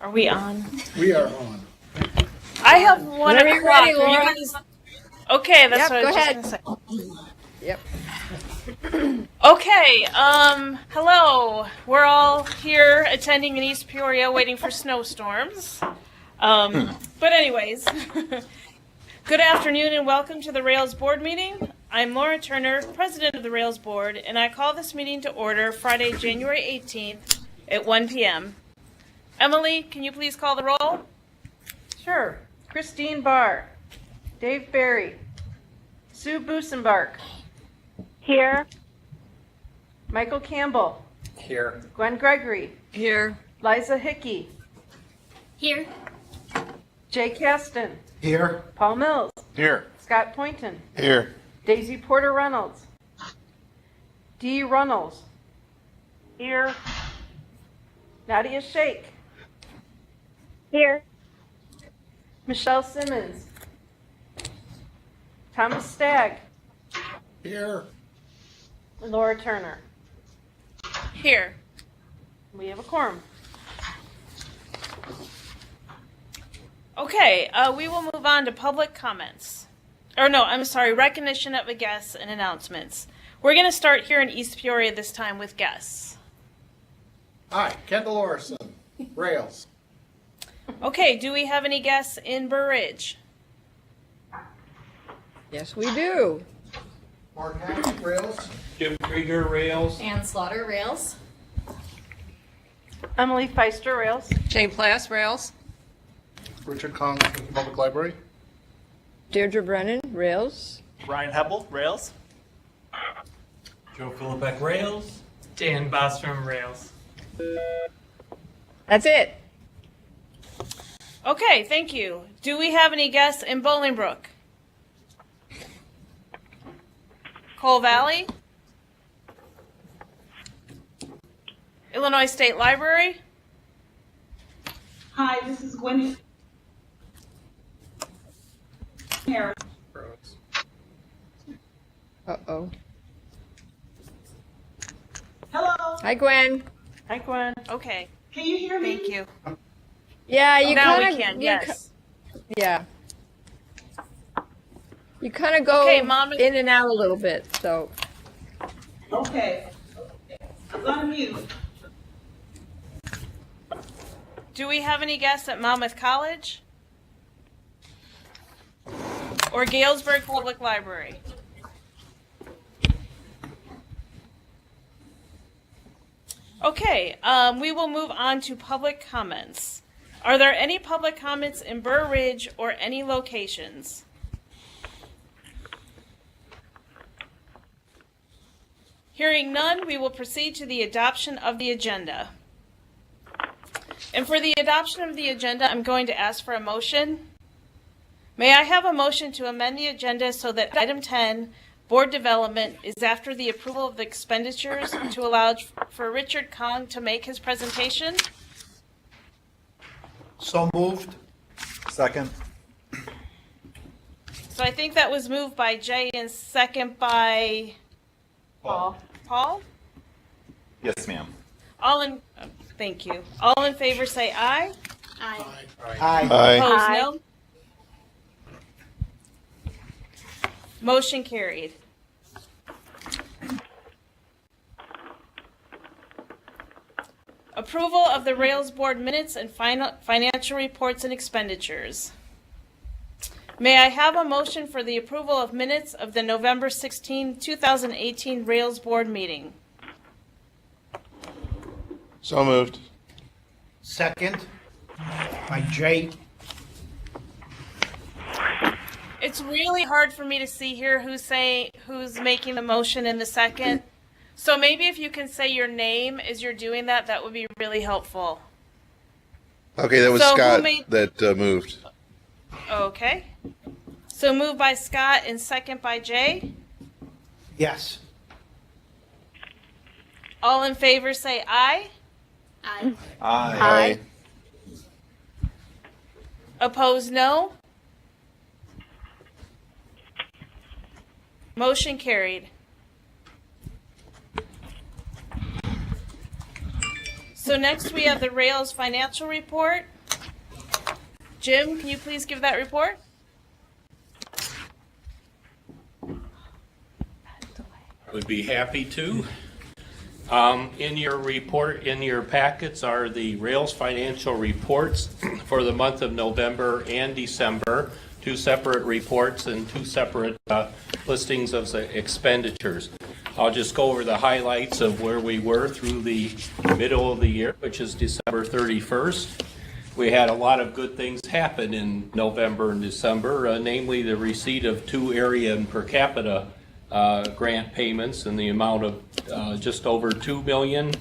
Are we on? We are on. I have 1 Whenever you're o'clock. ready, Are you Laura. guys- Okay, that's Yep, what I go was ahead. just gonna Yep. say. Okay, hello. We're all here attending in East Peoria waiting for snowstorms. But anyways, good afternoon and welcome to the Rails Board meeting. I'm Laura Turner, President of the Rails Board, and I call this meeting to order Friday, January 18th at 1 p.m. Emily, can you please call the roll? Sure. Christine Barr. Dave Barry. Sue Busenbark. Here. Michael Campbell. Here. Gwen Gregory. Here. Liza Hickey. Here. Jay Caston. Here. Paul Mills. Here. Scott Poynton. Here. Daisy Porter Reynolds. Dee Runnels. Here. Nadia Shake. Here. Michelle Simmons. Thomas Stagg. Here. And Laura Turner. Here. We have a quorum. Okay, we will move on to public comments. Or no, I'm sorry, recognition of a guest and announcements. We're going to start here in East Peoria this time with guests. Hi, Kendall Orson, Rails. Okay, do we have any guests in Burr Ridge? Yes, we do. Mark Hackett, Rails. Jim Krieger, Rails. Ann Slaughter, Rails. Emily Feister Rails. Shane Plass, Rails. Richard Kong, Public Library. Deirdre Brennan, Rails. Ryan Heppel, Rails. Joe Philippek, Rails. Dan Bostrom, Rails. That's it. Okay, thank you. Do we have any guests in Bolingbrook? Cole Valley? Illinois State Library? Hi, this is Gwen Harris. Roads. Uh-oh. Hello, Hi, Gwen. Hi, Gwen. Okay, can you hear me? thank you. Yeah, you Now kind of. we can, yes. Yeah. You kind of go Okay, Mom. in and out a little bit, so. Okay. I'm gonna mute. Do we have any guests at Monmouth College? Or Galesburg Public Library? Okay, we will move on to public comments. Are there any public comments in Burr Ridge or any locations? Hearing none, we will proceed to the adoption of the agenda. And for the adoption of the agenda, I'm going to ask for a motion. May I have a motion to amend the agenda so that item 10, board development, is after the approval of the expenditures to allow for Richard Kong to make his presentation? So moved. Second. So I think that was moved by Jay and second by Paul. Paul? Yes, ma'am. Thank you. All in favor say aye. Aye. Aye. Opposed, Aye. no. Motion carried. Approval of the Rails Board minutes and financial reports and expenditures. May I have a motion for the approval of minutes of the November 16, 2018 Rails Board meeting? So moved. Second. By Jay. It's really hard for me to see here who's making the motion in the second. So maybe if you can say your name as you're doing that, that would be really helpful. Okay, that was So who Scott made- that moved. Okay. So moved by Scott and second by Jay. Yes. All in favor say aye. Aye. Aye. Opposed, no. Motion carried. So next we have the Rails financial report. Jim, can you please give that report? Would be happy to. In your report, in your packets are the Rails financial reports for the month of November and December, 2 separate reports and 2 separate listings of the expenditures. I'll just go over the highlights of where we were through the middle of the year, which is December 31st. We had a lot of good things happen in November and December, namely the receipt of 2 area and per capita grant payments in the amount of just over $2 million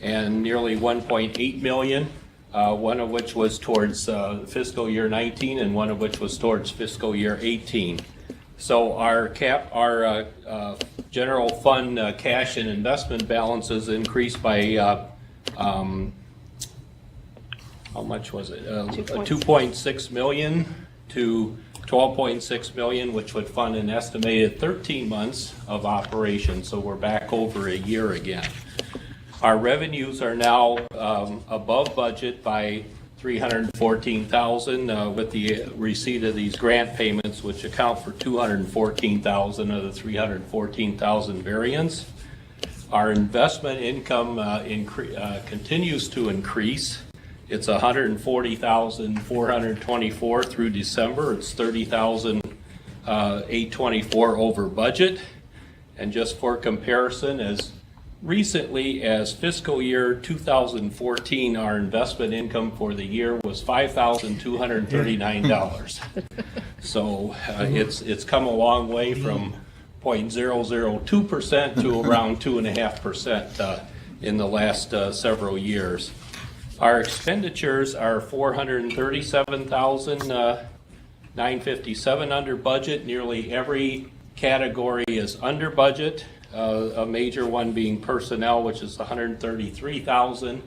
and nearly $1.8 million, one of which was towards fiscal year 19 and one of which was towards fiscal year 18. So our general fund cash and investment balances increased by how much was it? 2.6 million to 12.6 million, which would fund an estimated 13 months of operation. So we're back over a year again. Our revenues are now above budget by $314,000 with the receipt of these grant payments, which account for $214,000 of the $314,000 variance. Our investment income continues to increase. It's $140,424 through December. It's $30,824 over budget. And just for comparison, as recently as fiscal year 2014, our investment income for the year was $5,239. So it's come a long way from 0.002% to around 2.5% in the last several years. Our expenditures are $437,957 under budget. Nearly every category is under budget. A major one being personnel, which is $133,000,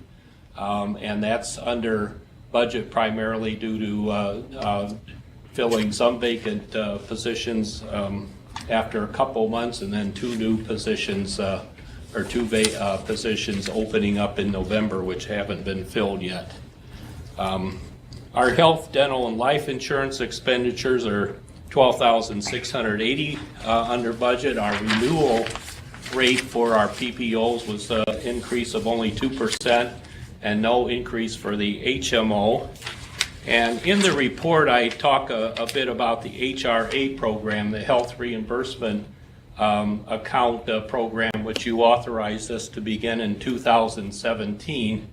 and that's under budget primarily due to filling some vacant positions after a couple months, and then 2 new positions. Or 2 positions opening up in November, which haven't been filled yet. Our health, dental, and life insurance expenditures are $12,680 under budget. Our renewal rate for our PPOs was an increase of only 2% and no increase for the HMO. And in the report, I talk a bit about the HRA program, the Health Reimbursement account program, which you authorized us to begin in 2017.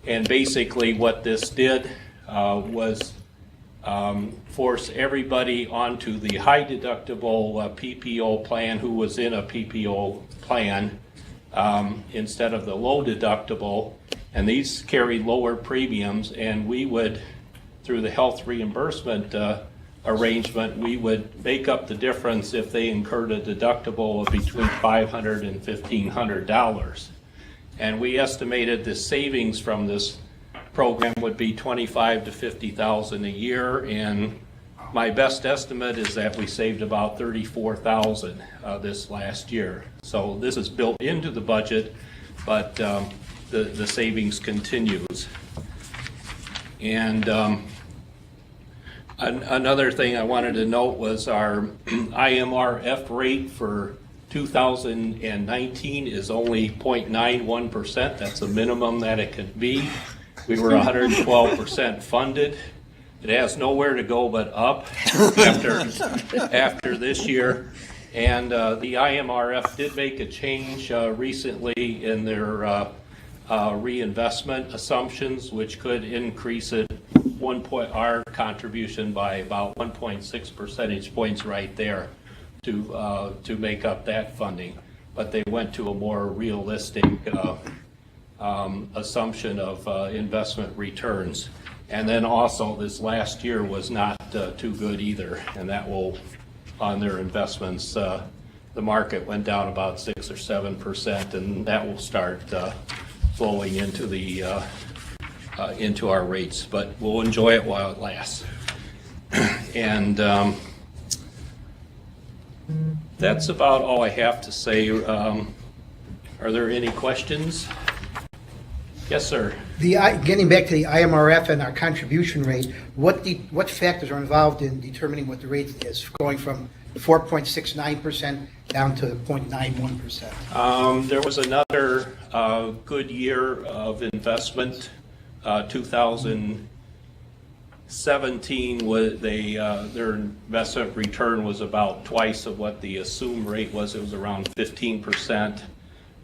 And basically what this did was force everybody onto the high deductible PPO plan who was in a PPO plan instead of the low deductible. And these carry lower premiums, and we would, through the health reimbursement arrangement, we would make up the difference if they incurred a deductible of between $500 and $1,500. And we estimated the savings from this program would be $25,000 to $50,000 a year, and my best estimate is that we saved about $34,000 this last year. So this is built into the budget, but the savings continues. And another thing I wanted to note was our IMRF rate for 2019 is only 0.91%. That's the minimum that it could be. We were 112% funded. It has nowhere to go but up after this year. And the IMRF did make a change recently in their reinvestment assumptions, which could increase it our contribution by about 1.6 percentage points right there to make up that funding. But they went to a more realistic assumption of investment returns. And then also this last year was not too good either, and that will, on their investments, the market went down about 6 or 7%, and that will start flowing into the into our rates, but we'll enjoy it while it lasts. And that's about all I have to say. Are there any questions? Yes, sir. Getting back to the IMRF and our contribution rate, what factors are involved in determining what the rate is, going from 4.69% down to 0.91%? There was another good year of investment. 2017 was their investment return was about twice of what the assumed rate was. It was around 15%.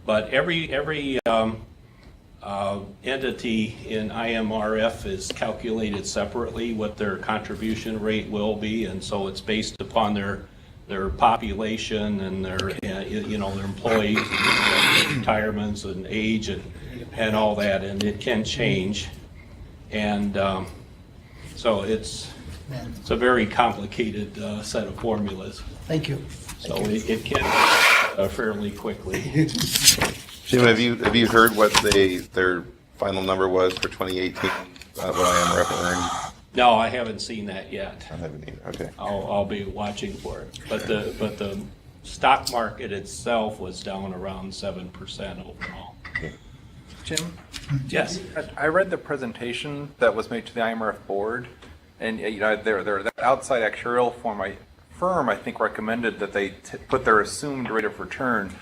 But every entity in IMRF is calculated separately what their contribution rate will be, and so it's based upon their population and their their employees, and retirements and age and all that, and it can change, and so it's a very complicated set of formulas. Thank you. So it can fairly quickly. Jim, have you heard what their final number was for 2018? What IMRF earned? No, I haven't seen that yet. I haven't either. Okay. I'll be watching for it. But the stock market itself was down around 7% overall. Jim, Yes. I read the presentation that was made to the IMRF board, and their outside actuarial firm I think recommended that they put their assumed rate of return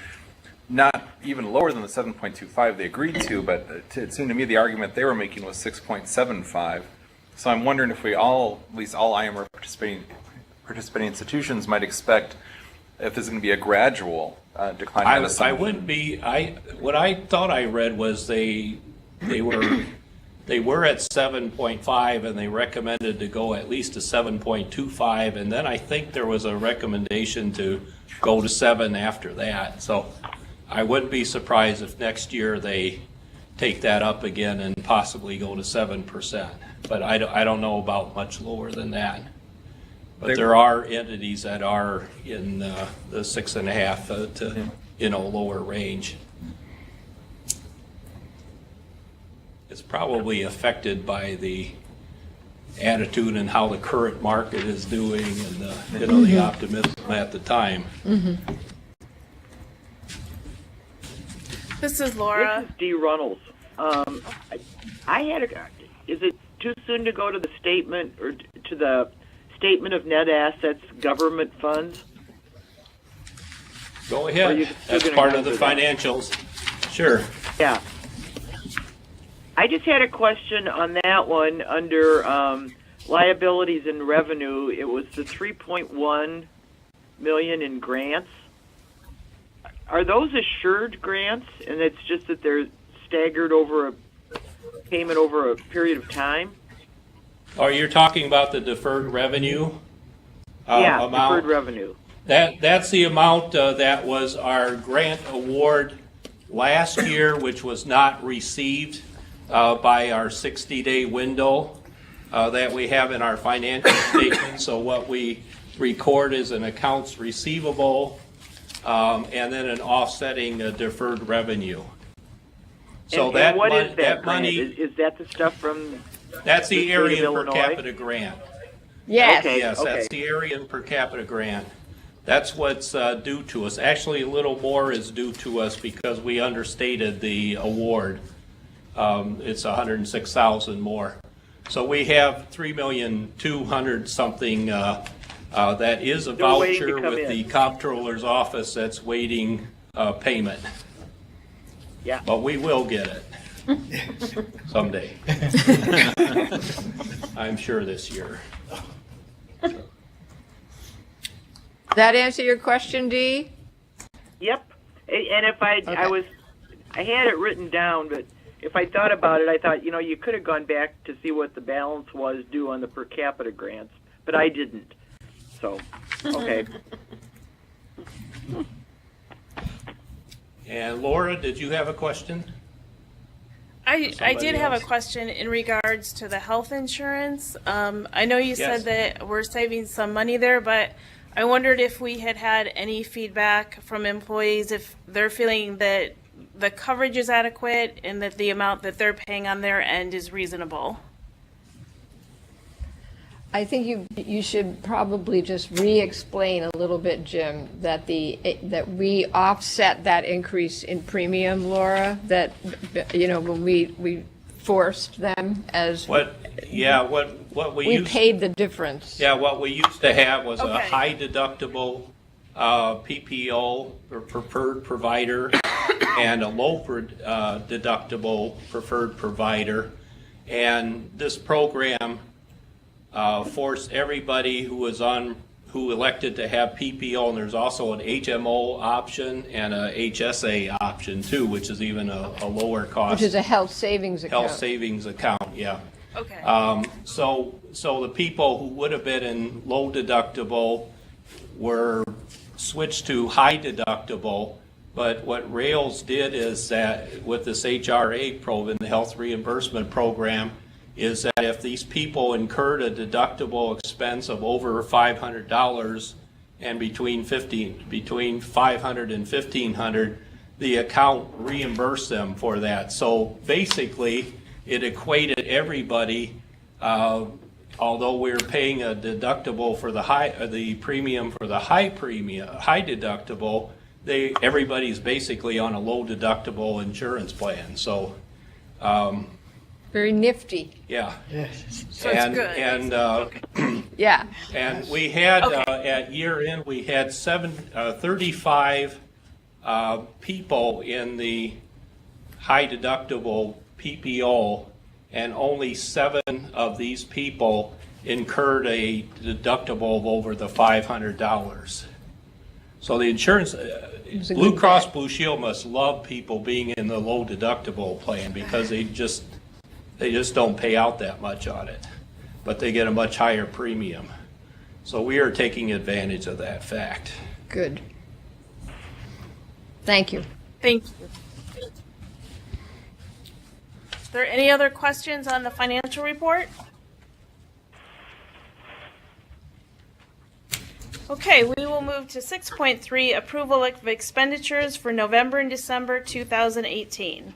not even lower than the 7.25 they agreed to, but it seemed to me the argument they were making was 6.75. So I'm wondering if at least all IMRF participating institutions might expect if there's going to be a gradual decline in that I wouldn't be. What I thought I read was they were at 7.5 and they recommended to go at least to 7.25, and then I think there was a recommendation to go to 7 after that. So I wouldn't be surprised if next year they take that up again and possibly go to 7%. But I don't know about much lower than that. But there are entities that are in the 6.5 to lower range. It's probably affected by the attitude and how the current market is doing and the optimism at the time. This is Laura. This is Dee Runnels. Is it too soon to go to the statement or to the statement of net assets, government funds? Go ahead. That's part of the financials. Sure. Yeah. I just had a question on that one under liabilities and revenue. It was the $3.1 million in grants. Are those assured grants, and it's just that they're staggered over a payment over a period of time? Oh, you're talking about the deferred revenue amount? Deferred revenue. That's the amount that was our grant award last year, which was not received by our 60-day window that we have in our financial statement. So what we record is an accounts receivable and then an offsetting deferred revenue. So and what is that grant? money is that the stuff from? That's the state area of per Illinois? capita grant. yes. Okay. Yes, that's the area per capita grant. That's what's due to us. Actually, a little more is due to us because we understated the award. It's 106,000 more. So we have 3,200,000 something that is a Still waiting to voucher come with in. the comptroller's office that's waiting payment. Yeah. But we will get it someday. I'm sure this year. That answer your question, Dee? Yep. And if I had it written down, but if I thought about it, I thought, you could have gone back to see what the balance was due on the per capita grants, but I didn't. So, okay. And Laura, did you have a question? I did have else. a question in regards to the health insurance. I know you Yes. said that we're saving some money there, but I wondered if we had any feedback from employees if they're feeling that the coverage is adequate and that the amount that they're paying on their end is reasonable. I think you should probably just re-explain a little bit, Jim, that we offset that increase in premium, Laura, that, when we forced them as. What we We used. paid the difference. Yeah, what we used to have was a Okay. high deductible PPO or preferred provider and a low deductible preferred provider. And this program forced everybody who elected to have PPO, and there's also an HMO option and a HSA option too, which is even a lower cost. Which is a health savings account. Health savings account, yeah. Okay. So the people who would have been in low deductible were switched to high deductible. But what Rails did is that with this HRA program, the health reimbursement program, is that if these people incurred a deductible expense of over $500 and between $500 and $1,500, the account reimbursed them for that. So basically, it equated everybody, although we were paying a deductible for the premium for the high deductible, everybody's basically on a low deductible insurance plan. So, Very nifty. yeah. So it's good. Yeah. And we had, Okay. at year end, we had 35 people in the high deductible PPO, and only 7 of these people incurred a deductible of over the $500. So the insurance, Blue Cross Blue Shield must love people being in the low deductible plan, because they just don't pay out that much on it, but they get a much higher premium. So we are taking advantage of that fact. Good. Thank you. Thank you. Are there any other questions on the financial report? Okay, we will move to 6.3, approval of expenditures for November and December 2018.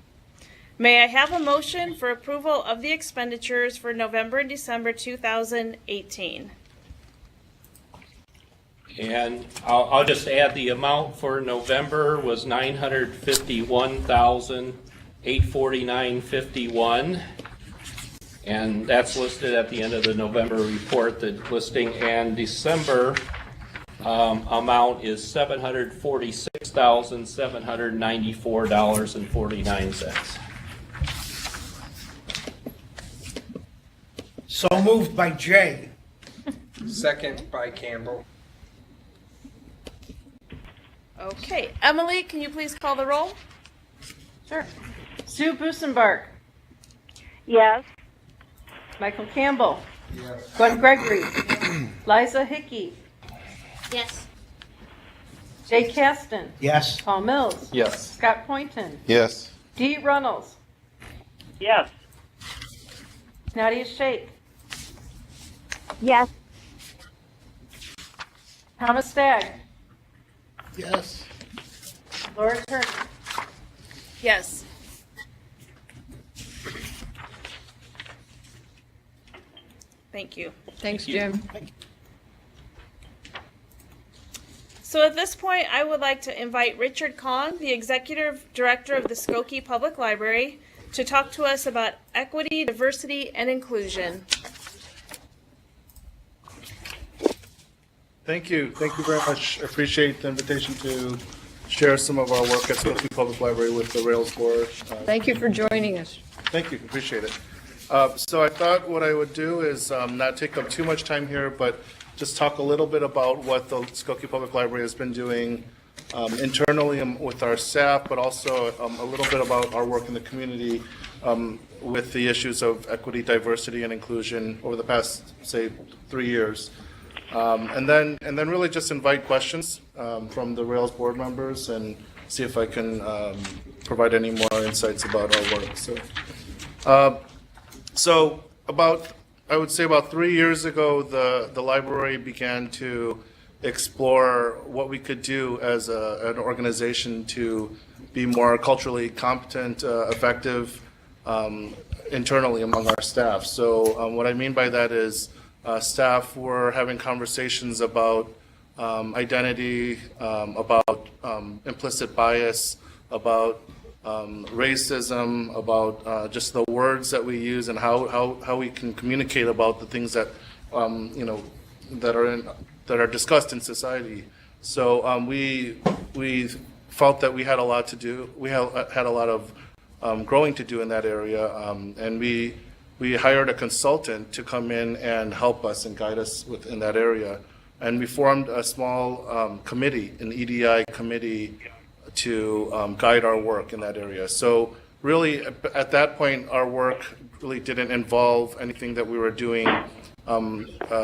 May I have a motion for approval of the expenditures for November and December 2018? And I'll just add the amount for November was $951,849.51. And that's listed at the end of the November report, the listing. And December amount is $746,794.49. So moved by Jay. Second by Campbell. Okay, Emily, can you please call the roll? Sure. Sue Busenbark. Yes. Michael Campbell. Gwen Gregory. Liza Hickey. Yes. Jay Caston. Yes. Paul Mills. Yes. Scott Poynton. Yes. Dee Runnels. Yes. Nadia Shake. Yes. Thomas Stagg. Yes. Laura Turner. Yes. Thank you. Thanks, Thank you. Jim. So at this point, I would like to invite Richard Kahn, the Executive Director of the Skokie Public Library, to talk to us about equity, diversity, and inclusion. Thank you. Thank you very much. I appreciate the invitation to share some of our work at Skokie Public Library with the Rails Board. Thank you for joining us. Thank you. Appreciate it. So I thought what I would do is not take up too much time here, but just talk a little bit about what the Skokie Public Library has been doing internally with our staff, but also a little bit about our work in the community with the issues of equity, diversity, and inclusion over the past, say, 3 years. And then really just invite questions from the Rails board members and see if I can provide any more insights about our work. So I would say about 3 years ago, the library began to explore what we could do as an organization to be more culturally competent, effective internally among our staff. So what I mean by that is staff were having conversations about identity, about implicit bias, about racism, about just the words that we use and how we can communicate about the things that that are discussed in society. So we felt that we had a lot to do. We had a lot of growing to do in that area, and we hired a consultant to come in and help us and guide us within that area. And we formed a small committee, an EDI committee, to guide our work in that area. So really, at that point, our work really didn't involve anything that we were doing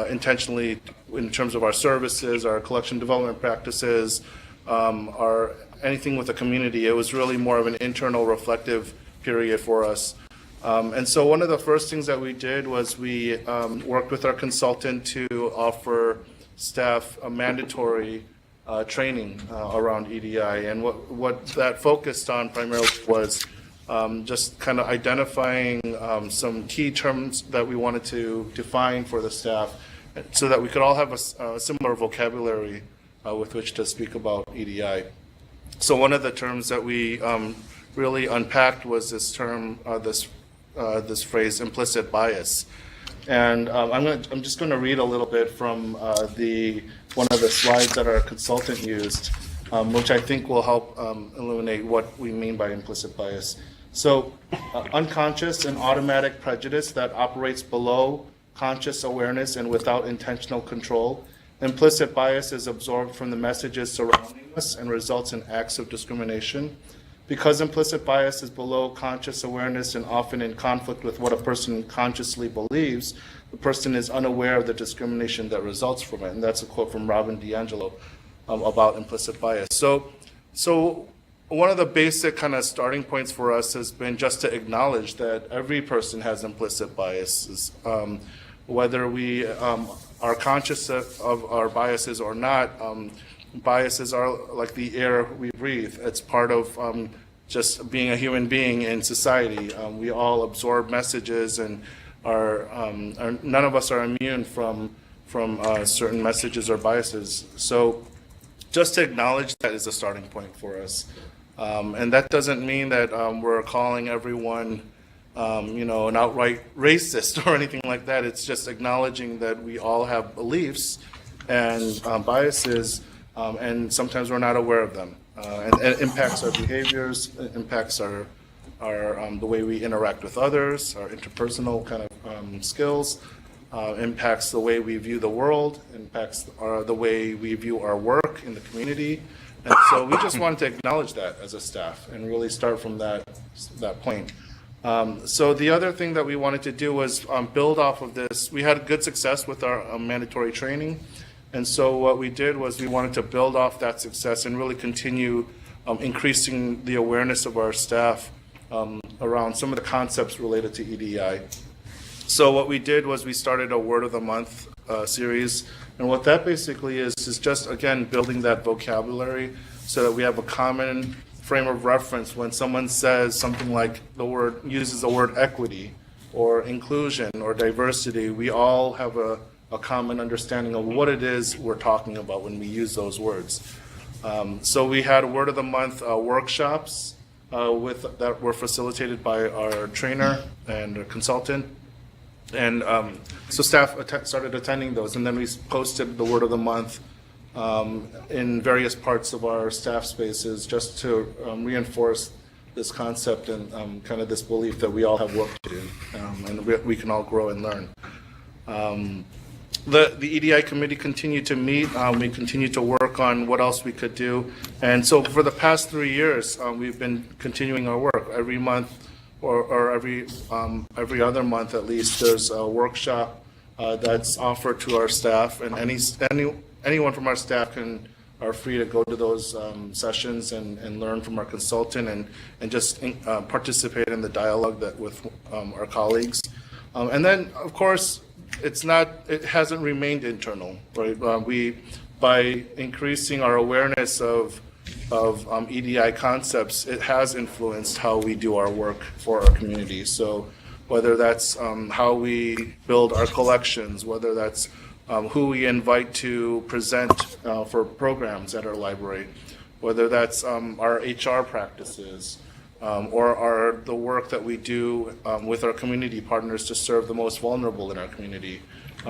intentionally in terms of our services, our collection development practices, our anything with the community. It was really more of an internal reflective period for us. And so one of the first things that we did was we worked with our consultant to offer staff a mandatory training around EDI. And what that focused on primarily was just kind of identifying some key terms that we wanted to define for the staff so that we could all have a similar vocabulary with which to speak about EDI. So one of the terms that we really unpacked was this term, this phrase, implicit bias. And I'm just going to read a little bit from one of the slides that our consultant used, which I think will help illuminate what we mean by implicit bias. So, unconscious and automatic prejudice that operates below conscious awareness and without intentional control. Implicit bias is absorbed from the messages surrounding us and results in acts of discrimination. Because implicit bias is below conscious awareness and often in conflict with what a person consciously believes, the person is unaware of the discrimination that results from it. And that's a quote from Robin DiAngelo about implicit bias. So one of the basic kind of starting points for us has been just to acknowledge that every person has implicit biases. Whether we are conscious of our biases or not, biases are like the air we breathe. It's part of just being a human being in society. We all absorb messages, and none of us are immune from certain messages or biases. So just to acknowledge that is a starting point for us. And that doesn't mean that we're calling everyone an outright racist or anything like that. It's just acknowledging that we all have beliefs and biases, and sometimes we're not aware of them. And it impacts our behaviors, it impacts our the way we interact with others, our interpersonal kind of skills, impacts the way we view the world, impacts the way we view our work in the community. And so we just wanted to acknowledge that as a staff and really start from that point. So the other thing that we wanted to do was build off of this. We had good success with our mandatory training. And so what we did was we wanted to build off that success and really continue increasing the awareness of our staff around some of the concepts related to EDI. So what we did was we started a Word of the Month series. And what that basically is just, again, building that vocabulary so that we have a common frame of reference when someone says something like uses the word equity or inclusion or diversity. We all have a common understanding of what it is we're talking about when we use those words. So we had Word of the Month workshops that were facilitated by our trainer and our consultant. And so staff started attending those, and then we posted the Word of the Month in various parts of our staff spaces just to reinforce this concept and kind of this belief that we all have work to do, and we can all grow and learn. The EDI committee continued to meet. We continued to work on what else we could do. And so for the past 3 years, we've been continuing our work. Every month or every other month at least, there's a workshop that's offered to our staff. And anyone from our staff are free to go to those sessions and learn from our consultant and just participate in the dialogue with our colleagues. And then, of course, it hasn't remained internal, right? By increasing our awareness of EDI concepts, it has influenced how we do our work for our community. So whether that's how we build our collections, whether that's who we invite to present for programs at our library, whether that's our HR practices, or the work that we do with our community partners to serve the most vulnerable in our community.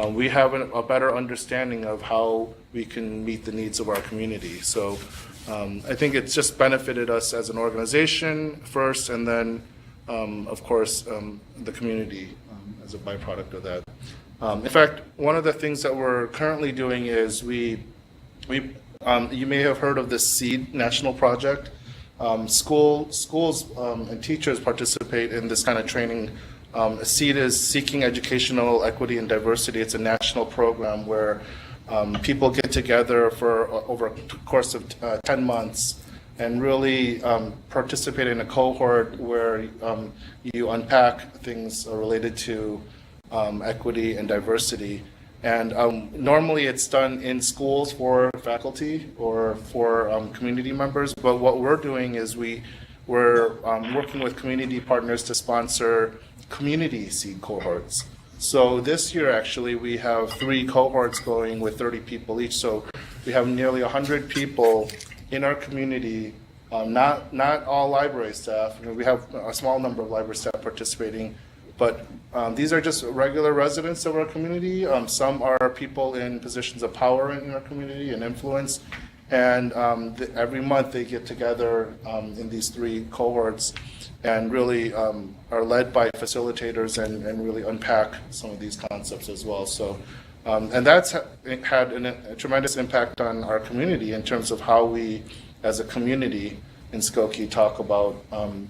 We have a better understanding of how we can meet the needs of our community. So I think it's just benefited us as an organization first, and then, of course, the community as a byproduct of that. In fact, one of the things that we're currently doing is you may have heard of the SEED national project. Schools and teachers participate in this kind of training. SEED is Seeking Educational Equity and Diversity. It's a national program where people get together for over a course of 10 months and really participate in a cohort where you unpack things related to equity and diversity. And normally it's done in schools for faculty or for community members, but what we're doing is we're working with community partners to sponsor community SEED cohorts. So this year, actually, we have 3 cohorts going with 30 people each. So we have nearly 100 people in our community, not all library staff. We have a small number of library staff participating, but these are just regular residents of our community. Some are people in positions of power in our community and influence. And every month they get together in these 3 cohorts and really are led by facilitators and really unpack some of these concepts as well. So, and that's had a tremendous impact on our community in terms of how we, as a community in Skokie, talk about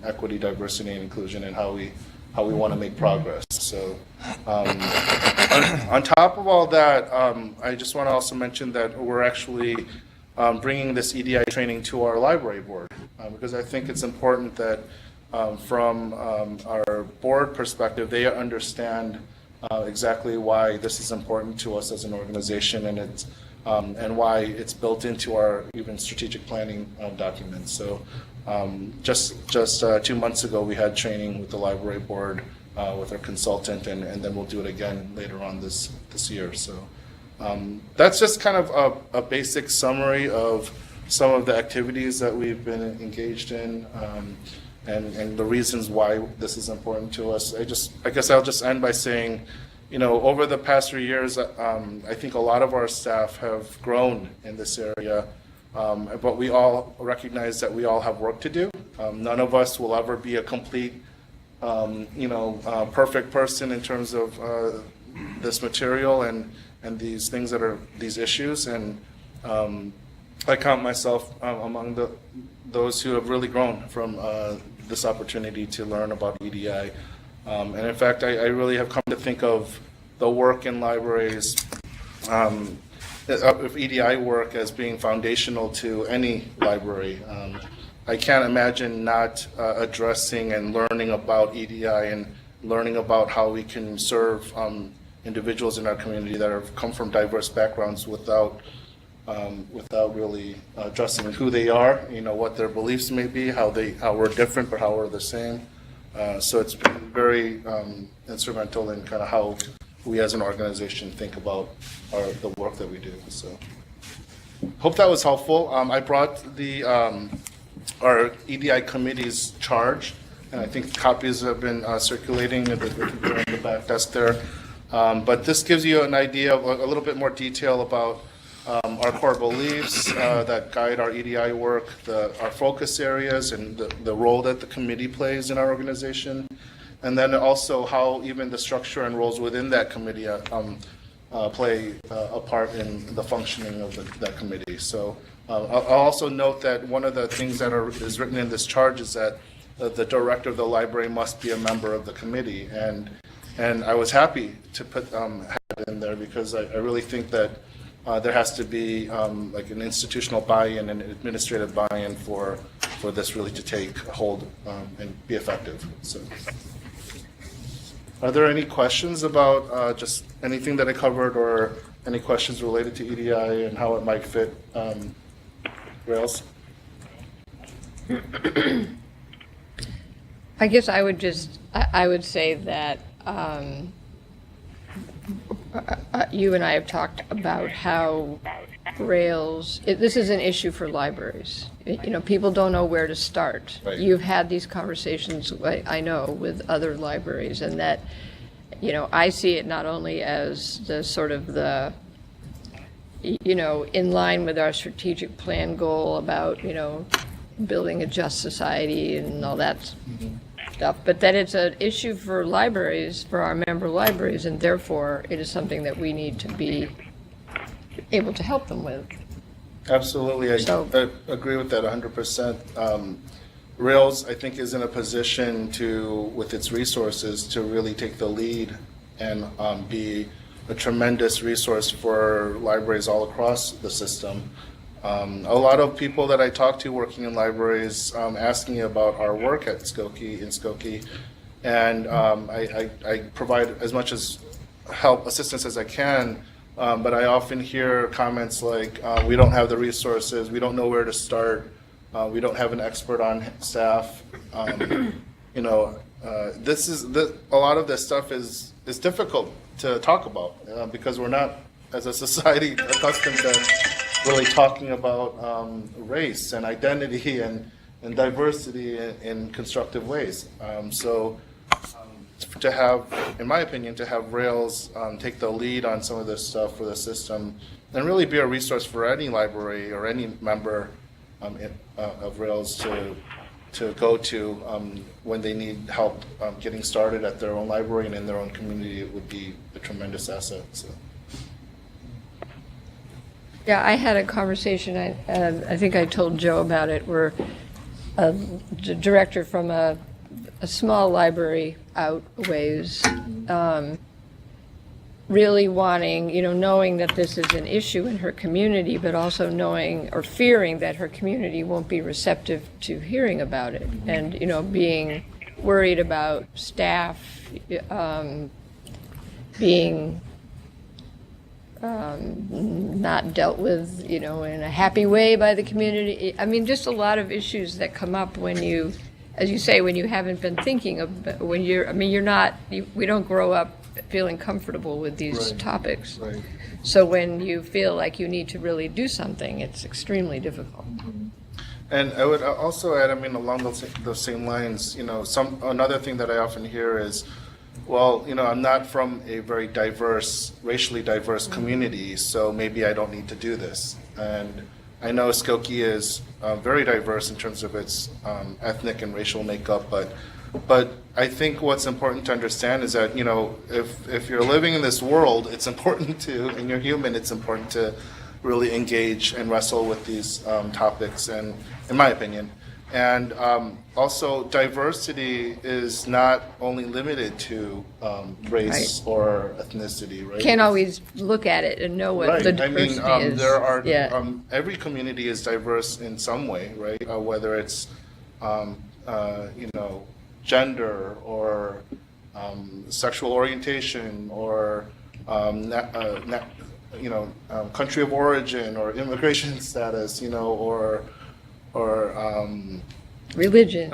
equity, diversity, and inclusion, and how we want to make progress. So on top of all that, I just want to also mention that we're actually bringing this EDI training to our library board, because I think it's important that from our board perspective, they understand exactly why this is important to us as an organization, and why it's built into our even strategic planning documents. So just 2 months ago, we had training with the library board with our consultant, and then we'll do it again later on this year. So that's just kind of a basic summary of some of the activities that we've been engaged in, and the reasons why this is important to us. I guess I'll just end by saying, over the past 3 years, I think a lot of our staff have grown in this area, but we all recognize that we all have work to do. None of us will ever be a complete, perfect person in terms of this material and these things that are these issues. And I count myself among those who have really grown from this opportunity to learn about EDI. And in fact, I really have come to think of the work in libraries, of EDI work, as being foundational to any library. I can't imagine not addressing and learning about EDI and learning about how we can serve individuals in our community that have come from diverse backgrounds without really addressing who they are, what their beliefs may be, how we're different but how we're the same. So it's been very instrumental in kind of how we as an organization think about the work that we do. So hope that was helpful. I brought our EDI committee's charge, and I think copies have been circulating in the back desk there. But this gives you an idea of a little bit more detail about our core beliefs that guide our EDI work, our focus areas, and the role that the committee plays in our organization, and then also how even the structure and roles within that committee play a part in the functioning of that committee. So I'll also note that one of the things that is written in this charge is that the director of the library must be a member of the committee, and I was happy to put that in there, because I really think that there has to be like an institutional buy-in and administrative buy-in for this really to take hold and be effective. So, are there any questions about just anything that I covered, or any questions related to EDI and how it might fit Rails? I guess I would just I would say that you and I have talked about how Rails, this is an issue for libraries. You know, people don't know where to start. Right. You've had these conversations, I know, with other libraries, and that, you know, I see it not only as the sort of the, you know, in line with our strategic plan goal about, you know, building a just society and all that stuff, but that it's an issue for libraries, for our member libraries, and therefore it is something that we need to be able to help them with. Absolutely, So- I agree with that 100%. Rails, I think, is in a position to, with its resources, to really take the lead and be a tremendous resource for libraries all across the system. A lot of people that I talk to working in libraries ask me about our work at Skokie, in Skokie, and I provide as much as assistance as I can. But I often hear comments like, we don't have the resources, we don't know where to start, we don't have an expert on staff. You know, a lot of this stuff is difficult to talk about because we're not, as a society, accustomed to really talking about race and identity and diversity in constructive ways. To have, in my opinion, to have Rails take the lead on some of this stuff for the system and really be a resource for any library or any member of Rails to go to when they need help getting started at their own library and in their own community, it would be a tremendous asset. So. Yeah, I had a conversation, I think I told Joe about it, where a director from a small library out a ways, really wanting, you know, knowing that this is an issue in her community, but also knowing or fearing that her community won't be receptive to hearing about it, and, you know, being worried about staff being not dealt with, you know, in a happy way by the community. I mean, just a lot of issues that come up when you, as you say, when you haven't been thinking of, when you're, I mean, we don't grow up feeling comfortable with these topics. Right. So when you feel like you need to really do something, it's extremely difficult. And I would also add, I mean, along those same lines, you know, another thing that I often hear is, well, you know, I'm not from a very diverse, racially diverse community, so maybe I don't need to do this. And I know Skokie is very diverse in terms of its ethnic and racial makeup, but I think what's important to understand is that, you know, if you're living in this world, it's important to, and you're human, it's important to really engage and wrestle with these topics, and in my opinion. And also, diversity is not only limited to race or ethnicity, right? Can't always look at it and know what the diversity is. There are, Yeah. every community is diverse in some way, right? Whether it's, you know, gender or sexual orientation or, you know, country of origin or immigration status, you know, or Religion.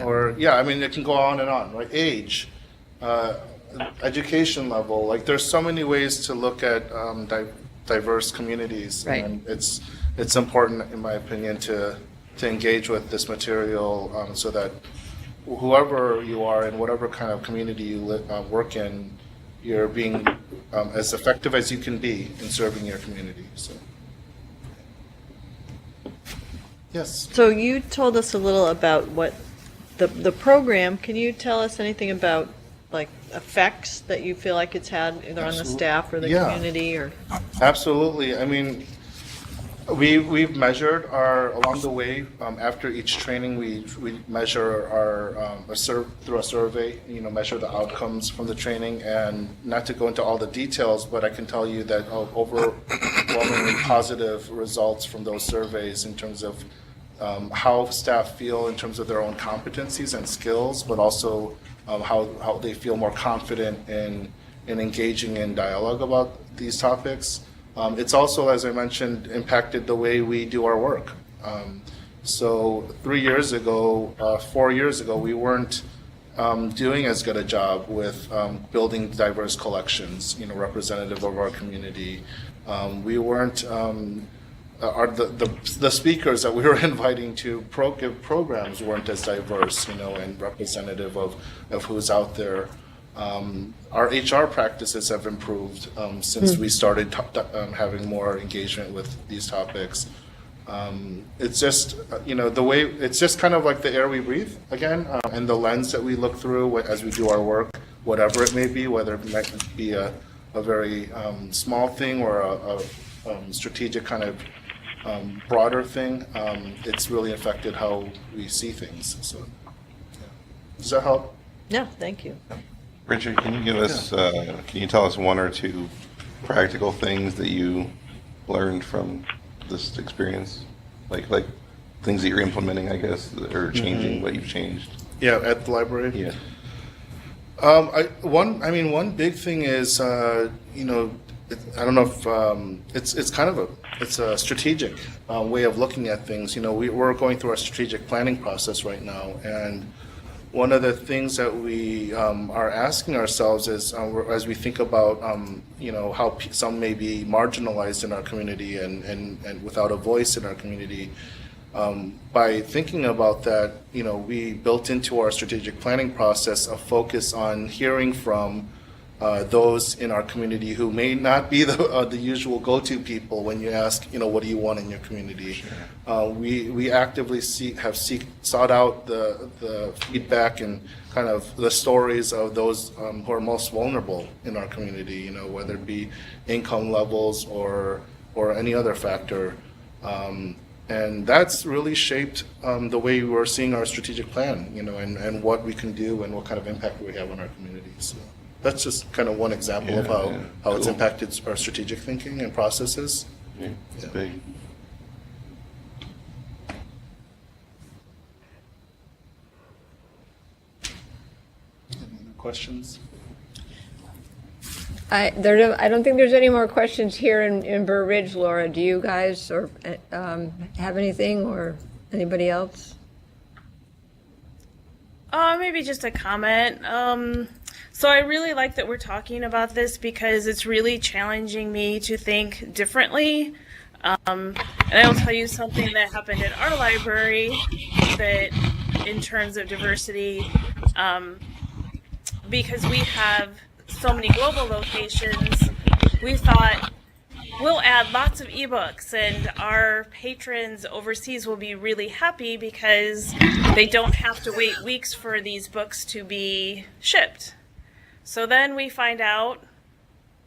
or, yeah, I mean, it can go on and on, right? Age, education level, like there's so many ways to look at diverse communities. Right. And it's important, in my opinion, to engage with this material so that whoever you are in whatever kind of community you work in, you're being as effective as you can be in serving your community. So. Yes. So you told us a little about what the program. Can you tell us anything about like effects that you feel like it's had either on the staff or the community or? Absolutely. I mean, we've measured along the way after each training we measure through a survey, you know, measure the outcomes from the training, and not to go into all the details, but I can tell you that overwhelmingly positive results from those surveys in terms of how staff feel in terms of their own competencies and skills, but also how they feel more confident in engaging in dialogue about these topics. It's also, as I mentioned, impacted the way we do our work. So 4 years ago, we weren't doing as good a job with building diverse collections, representative of our community. We weren't, the speakers that we were inviting to give programs weren't as diverse, and representative of who's out there. Our HR practices have improved since we started having more engagement with these topics. It's just, the way, it's just kind of like the air we breathe again, and the lens that we look through as we do our work, whatever it may be, whether it might be a very small thing or a strategic kind of broader thing. It's really affected how we see things. So, yeah. Does that help? Yeah, thank you. Richard, can you give us, can you tell us one or two practical things that you learned from this experience? Like things that you're implementing, I guess, or changing, what you've changed? Yeah, at the library? Yeah. One big thing is, I don't know if it's kind of a strategic way of looking at things. We're going through our strategic planning process right now, and one of the things that we are asking ourselves is, as we think about, how some may be marginalized in our community and without a voice in our community, by thinking about that, we built into our strategic planning process a focus on hearing from those in our community who may not be the usual go-to people when you ask, what do you want in your community? Sure. We actively sought out the feedback and kind of the stories of those who are most vulnerable in our community, whether it be income levels or any other factor. And that's really shaped the way we're seeing our strategic plan, and what we can do and what kind of impact we have on our community. So that's just kind of one example of how it's impacted our strategic thinking and processes. Yeah, it's big. Any questions? I don't think there's any more questions here in Burr Ridge, Laura. Do you guys or have anything, or anybody else? Maybe just a comment. So I really like that we're talking about this because it's really challenging me to think differently. And I will tell you something that happened at our library that, in terms of diversity, because we have so many global locations, we thought we'll add lots of ebooks and our patrons overseas will be really happy because they don't have to wait weeks for these books to be shipped. So then we find out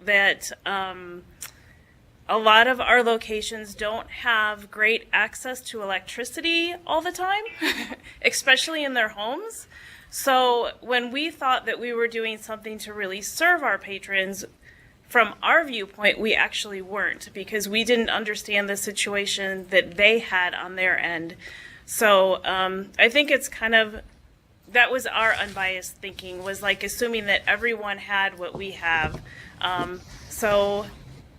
that a lot of our locations don't have great access to electricity all the time, especially in their homes. So when we thought that we were doing something to really serve our patrons, from our viewpoint, we actually weren't, because we didn't understand the situation that they had on their end. So I think it's kind of, that was our unbiased thinking, was like assuming that everyone had what we have. So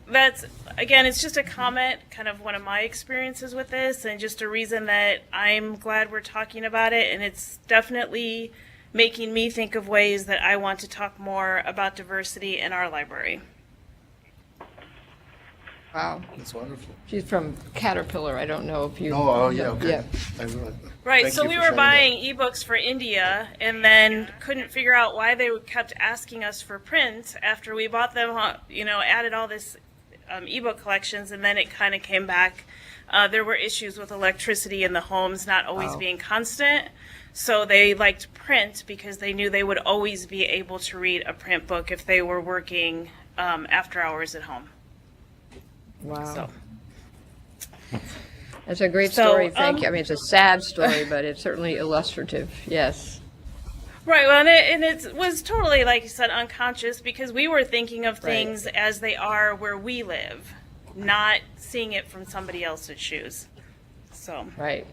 that's, again, it's just a comment, kind of one of my experiences with this, and just a reason that I'm glad we're talking about it. And it's definitely making me think of ways that I want to talk more about diversity in our library. Wow. That's wonderful. She's from Caterpillar. I don't know if you. Oh, yeah, okay. Yeah. Right, Thank so you we for were sharing buying ebooks for India and then couldn't figure out why they kept asking us for print after we bought them, added all this ebook collections, and then it kind of came back. There were issues with electricity in the homes not always being constant, so they liked print because they knew they would always be able to read a print book if they were working after hours at home. Wow. So. That's a great So, story. Thank you. I mean, it's a sad story, but it's certainly illustrative. Yes. Right, well, and it was totally, like you said, unconscious, because we were thinking of things as they are where we live, not seeing it from somebody else's shoes. So. Right.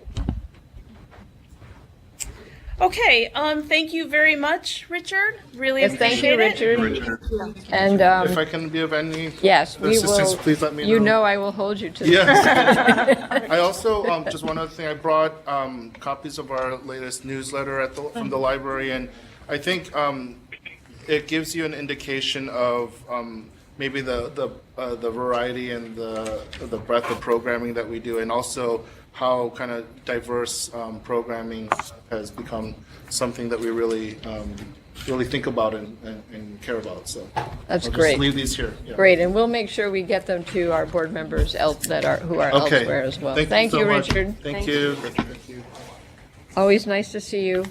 Okay, thank you very much, Richard. Really Yes, appreciate thank you, it. Richard. And If I can be of any yes, we assistance, will. please let me know. You know, I will hold you to that. Yes. I also, just one other thing, I brought copies of our latest newsletter from the library, and I think it gives you an indication of maybe the variety and the breadth of programming that we do, and also how kind of diverse programming has become something that we really think about and care about. So That's I'll great. Just leave these here. Yeah. Great, and we'll make sure we get them to our board members who are Okay. elsewhere as well. Thank you so much. Richard. Thank you. Thank you. Always nice to see you.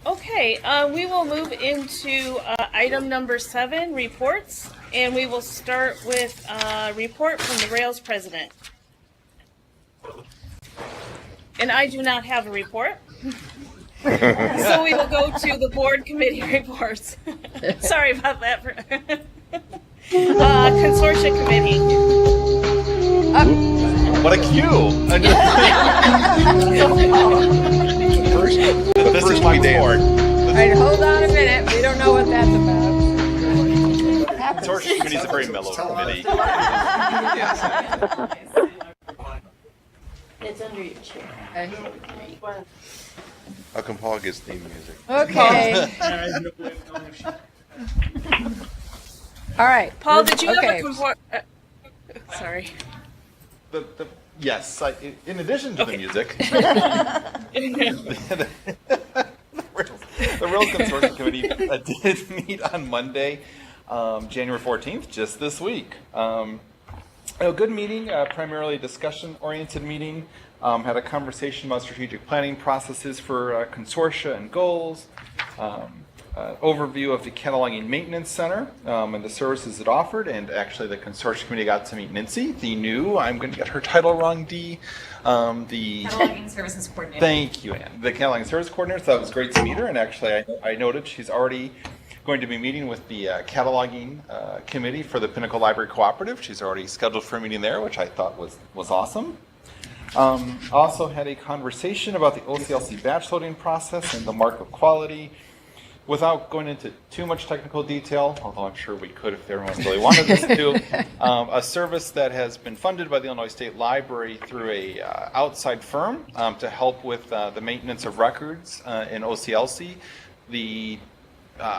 Okay, we will move into item number 7, reports, and we will start with a report from the Rails president. And I do not have a report. So we will go to the board committee reports. Sorry about that. Consortia committee. What a cue! This is my board. All right, hold on a minute. We don't know what that's about. Consortium committee is a very mellow committee. It's under your chair. How come Paul gets theme music? Okay. All right. Paul, did you have Okay. a report? Sorry. Yes, in addition to the music, the Rails Consortium Committee did meet on Monday, January 14th, just this week. A good meeting, primarily discussion-oriented meeting. Had a conversation about strategic planning processes for consortia and goals. Overview of the Cataloging Maintenance Center and the services it offered, and actually the Consortium Committee got to meet Nancy, the new, I'm going to get her title wrong, the Cataloging Services Coordinator. Thank you, Ann. The Cataloging Service Coordinator, so that was great to meet her, and actually I noted she's already going to be meeting with the Cataloging Committee for the Pinnacle Library Cooperative. She's already scheduled for a meeting there, which I thought was awesome. Also had a conversation about the OCLC batch loading process and the mark of quality. Without going into too much technical detail, although I'm sure we could if everyone really wanted us to, a service that has been funded by the Illinois State Library through a outside firm to help with the maintenance of records in OCLC. The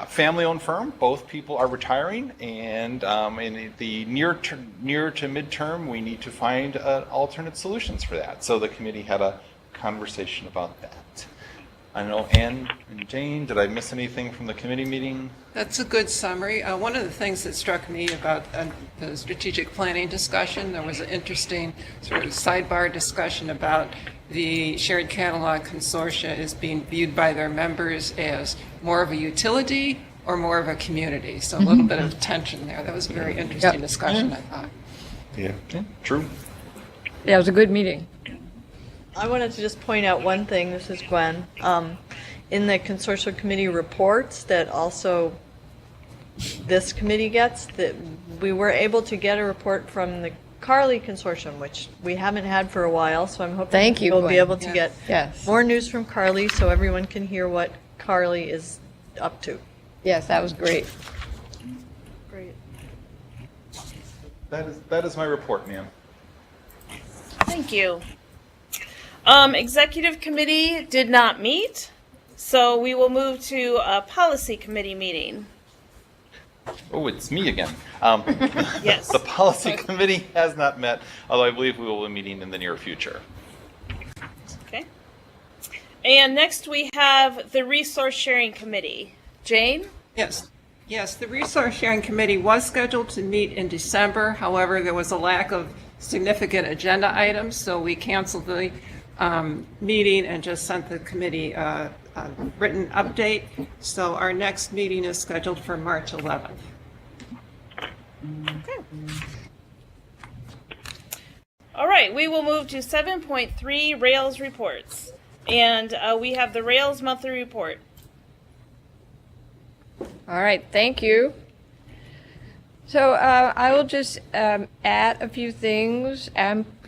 family-owned firm, both people are retiring, and in the near to midterm, we need to find alternate solutions for that. So the committee had a conversation about that. I don't know, Ann and Jane, did I miss anything from the committee meeting? That's a good summary. One of the things that struck me about the strategic planning discussion, there was an interesting sort of sidebar discussion about the shared catalog consortia is being viewed by their members as more of a utility or more of a community. So a little bit of tension there. That was a very interesting discussion, I thought. Yeah, true. Yeah, it was a good meeting. I wanted to just point out one thing, this is Gwen. In the consortium committee reports that also this committee gets, that we were able to get a report from the Carly Consortium, which we haven't had for a while, so I'm hoping Thank you, we'll be Gwen. able to get Yes. more news from Carly so everyone can hear what Carly is up to. Yes, that was great. Great. That is my report, ma'am. Thank you. Executive committee did not meet, so we will move to a policy committee meeting. Oh, it's me again. Yes. The policy committee has not met, although I believe we will be meeting in the near future. Okay. And next we have the resource sharing committee. Jane? Yes. Yes, the Resource Sharing Committee was scheduled to meet in December. However, there was a lack of significant agenda items, so we canceled the meeting and just sent the committee a written update. So our next meeting is scheduled for March 11th. All right, we will move to 7.3 Rails reports. And we have the Rails monthly report. All right, thank you. So I will just add a few things,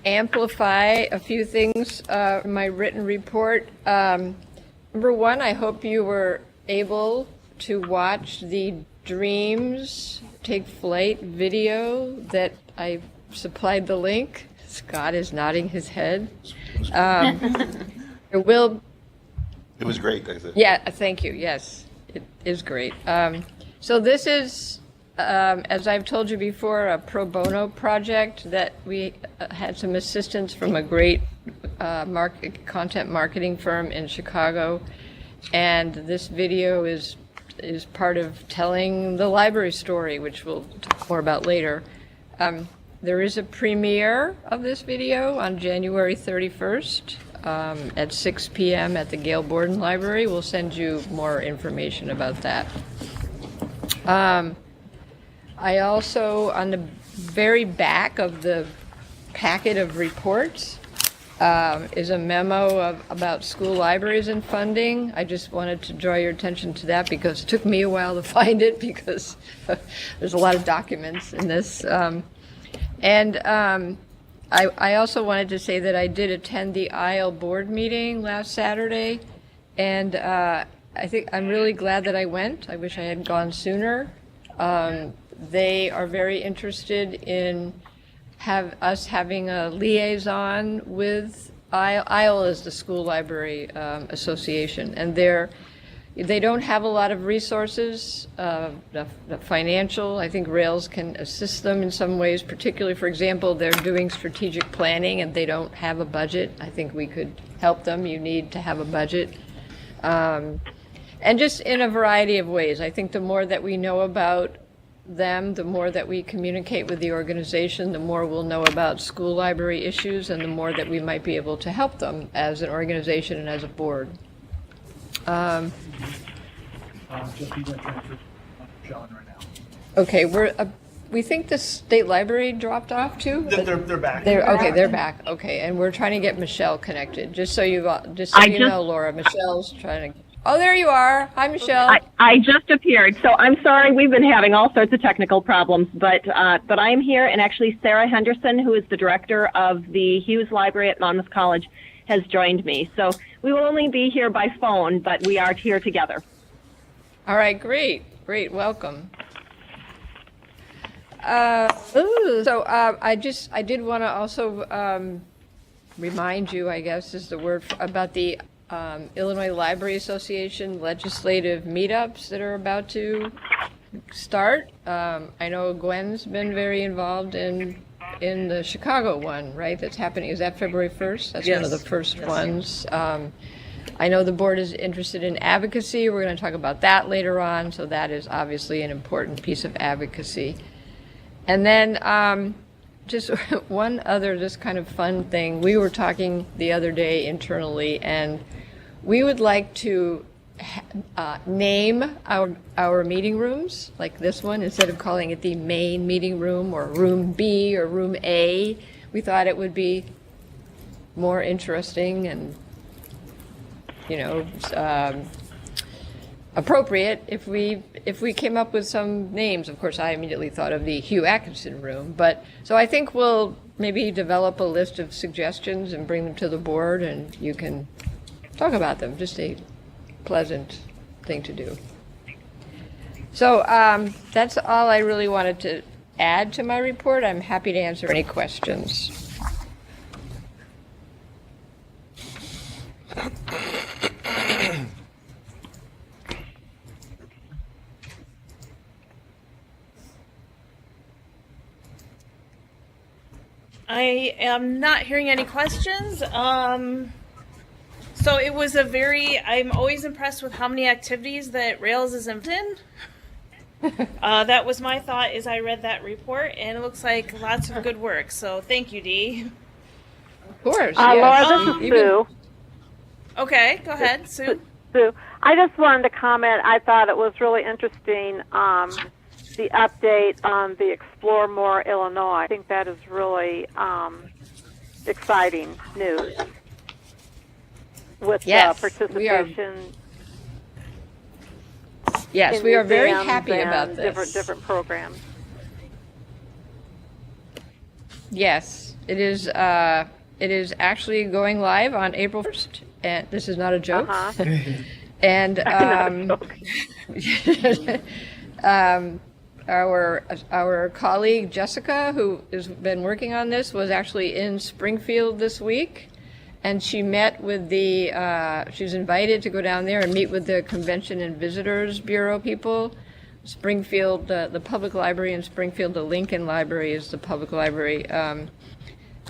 amplify a few things in my written report. Number one, I hope you were able to watch the Dreams Take Flight video that I supplied the link. Scott is nodding his head. It There will, It was great, I said. yeah, thank you, yes, it is great. So this is, as I've told you before, a pro bono project that we had some assistance from a great content marketing firm in Chicago. And this video is part of telling the library story, which we'll talk more about later. There is a premiere of this video on January 31st at 6 p.m. at the Gail Borden Library. We'll send you more information about that. I also, on the very back of the packet of reports, is a memo about school libraries and funding. I just wanted to draw your attention to that because it took me a while to find it because there's a lot of documents in this. I also wanted to say that I did attend the ISLE board meeting last Saturday, and I think I'm really glad that I went. I wish I had gone sooner. They are very interested in us having a liaison with ISLE is the School Library Association, and they don't have a lot of resources, the financial. I think Rails can assist them in some ways, particularly, for example, they're doing strategic planning and they don't have a budget. I think we could help them. You need to have a budget. And just in a variety of ways. I think the more that we know about them, the more that we communicate with the organization, the more we'll know about school library issues, and the more that we might be able to help them as an organization and as a board. Okay, we think the state library dropped off too. They're back. They're back. Okay, and we're trying to get Michelle connected. Just so you know, Laura, Michelle's trying to. Oh, there you are. Hi, Michelle. I just appeared, so I'm sorry. We've been having all sorts of technical problems, but I am here, and actually Sarah Henderson, who is the director of the Hughes Library at Monmouth College, has joined me. So we will only be here by phone, but we are here together. All right, great, welcome. I did want to also remind you, I guess is the word, about the Illinois Library Association legislative meetups that are about to start. I know Gwen's been very involved in the Chicago one, right? That's happening. Is that February 1st? That's one of the first ones. I know the board is interested in advocacy. We're going to talk about that later on. So that is obviously an important piece of advocacy. And then just one other just kind of fun thing. We were talking the other day internally, and we would like to name our meeting rooms, like this one, instead of calling it the main meeting room or room B or room A. We thought it would be more interesting and, appropriate if we came up with some names. Of course, I immediately thought of the Hugh Atkinson room, but so I think we'll maybe develop a list of suggestions and bring them to the board, and you can talk about them. Just a pleasant thing to do. So that's all I really wanted to add to my report. I'm happy to answer any questions. I am not hearing any questions. So it was I'm always impressed with how many activities that Rails is involved in. That was my thought as I read that report, and it looks like lots of good work. So thank you, Dee. Of course. Laura, this is Sue. Okay, go ahead, Sue. Sue, I just wanted to comment. I thought it was really interesting, the update on the Explore More Illinois. I think that is really exciting news with participation. Yes, we are very happy about this. Different programs. Yes, it is. It is actually going live on April 1st, and this is not a joke. And our colleague Jessica, who has been working on this, was actually in Springfield this week, and she met with she was invited to go down there and meet with the Convention and Visitors Bureau people. Springfield, the public library in Springfield, the Lincoln Library is the public library,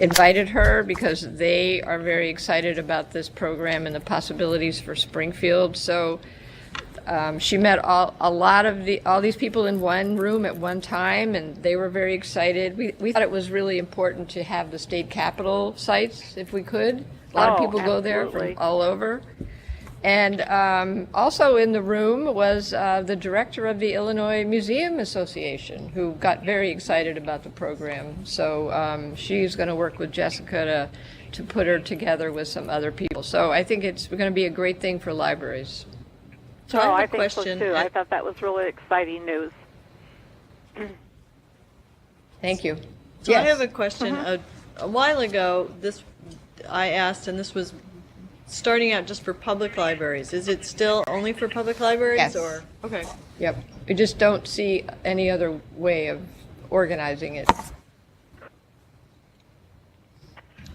invited her because they are very excited about this program and the possibilities for Springfield. So she met all these people in one room at one time, and they were very excited. We thought it was really important to have the state capitol sites if we could. A lot of people go there from all over. And also in the room was the director of the Illinois Museum Association, who got very excited about the program. So she's going to work with Jessica to put her together with some other people. So I think it's going to be a great thing for libraries. So I have a I think question. so too. I thought that was really exciting news. Thank you. So I have a question. A while ago, I asked, and this was starting out just for public libraries. Is it still only for public libraries? Yes. Or okay. Yep. We just don't see any other way of organizing it.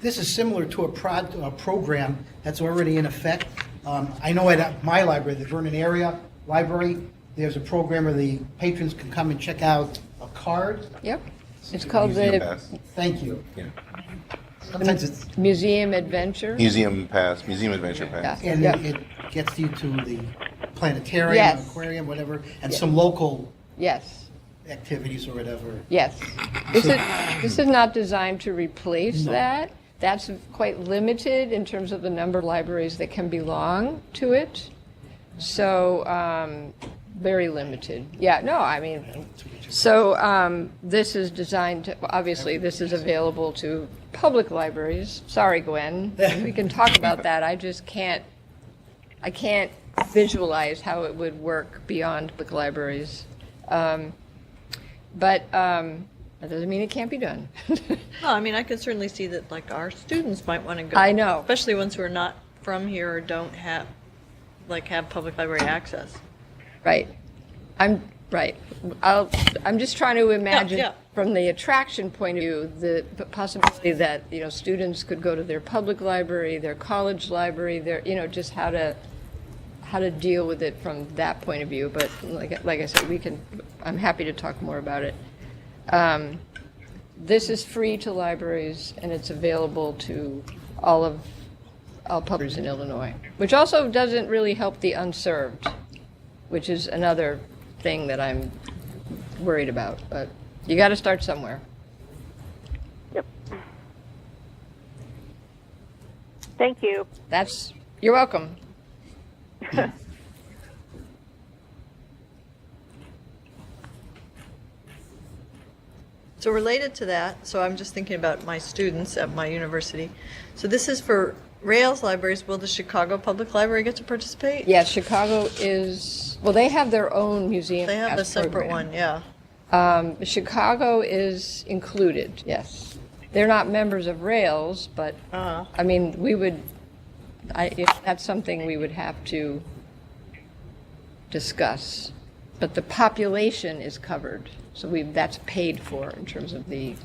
This is similar to a program that's already in effect. I know at my library, the Vernon Area Library, there's a program where the patrons can come and check out a card. Yep. It's called Museum the Pass. Thank you. Yeah. Sometimes it's, Museum Adventure. Museum Pass, Museum Adventure Pass. and Yep. it gets you to the planetarium, Yes. aquarium, whatever, and Yes. some local Yes. activities or whatever. Yes. This is not designed to replace that. That's quite limited in terms of the number of libraries that can belong to it. So, very limited. Yeah, no, I mean, so this is designed to, obviously, this is available to public libraries. Sorry, Gwen, we can talk about that. I can't visualize how it would work beyond public libraries. But that doesn't mean it can't be done. No, I mean, I could certainly see that, like, our students might want to go. I know. Especially ones who are not from here or don't have public library access. Right. I'm just trying to imagine Yeah. from the attraction point of view, the possibility that, students could go to their public library, their college library, just how to deal with it from that point of view. But like I said, I'm happy to talk more about it. This is free to libraries, and it's available to all publishers in Illinois, which also doesn't really help the unserved, which is another thing that I'm worried about. But you got to start somewhere. Yep. Thank you. You're welcome. So related to that, so I'm just thinking about my students at my university. So this is for Rails libraries. Will the Chicago Public Library get to participate? Yes, Chicago they have their own museum. They have a pass separate program. one, yeah. Chicago is included, yes. They're not members of Rails, but, I mean, that's something we would have to discuss. But the population is covered, so that's paid for in terms of the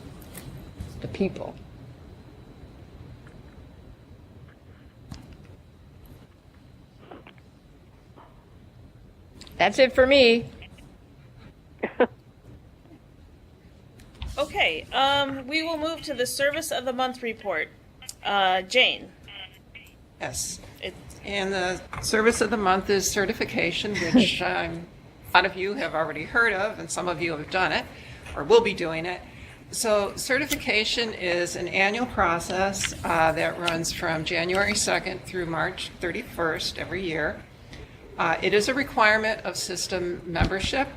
people. That's it for me. Okay, we will move to the Service of the Month report. Jane. Yes. And the service of the month is certification, which a lot of you have already heard of, and some of you have done it or will be doing it. So certification is an annual process that runs from January 2nd through March 31st every year. It is a requirement of system membership.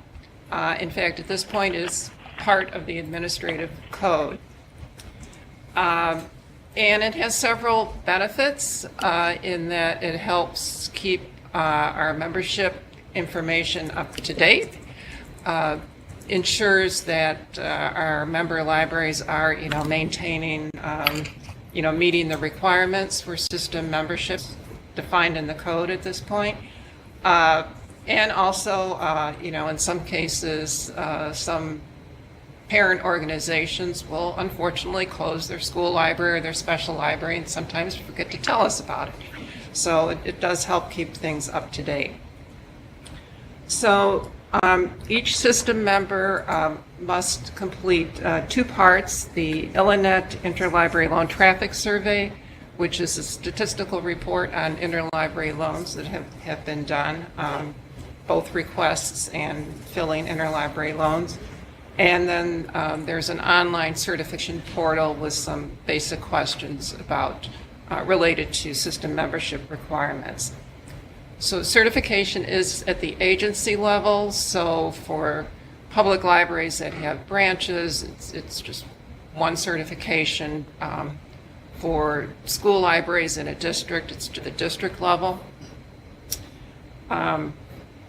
In fact, at this point, is part of the administrative code. And it has several benefits in that it helps keep our membership information up to date, ensures that our member libraries are, maintaining, meeting the requirements for system membership defined in the code at this point. And also, in some cases, some parent organizations will unfortunately close their school library or their special library and sometimes forget to tell us about it. So it does help keep things up to date. So each system member must complete 2 parts: the Ilinet Interlibrary Loan Traffic Survey, which is a statistical report on interlibrary loans that have been done, both requests and filling interlibrary loans. And then there's an online certification portal with some basic questions about related to system membership requirements. So certification is at the agency level. So for public libraries that have branches, it's just one certification. For school libraries in a district, it's to the district level.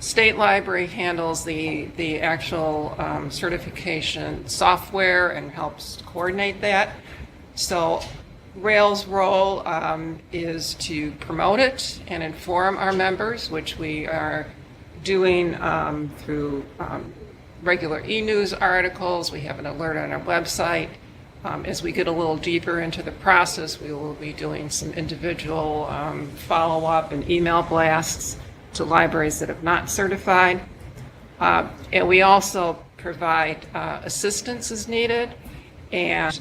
State library handles the actual certification software and helps coordinate that. So Rail's role is to promote it and inform our members, which we are doing through regular e-news articles. We have an alert on our website. As we get a little deeper into the process, we will be doing some individual follow-up and email blasts to libraries that have not certified. And we also provide assistance as needed. And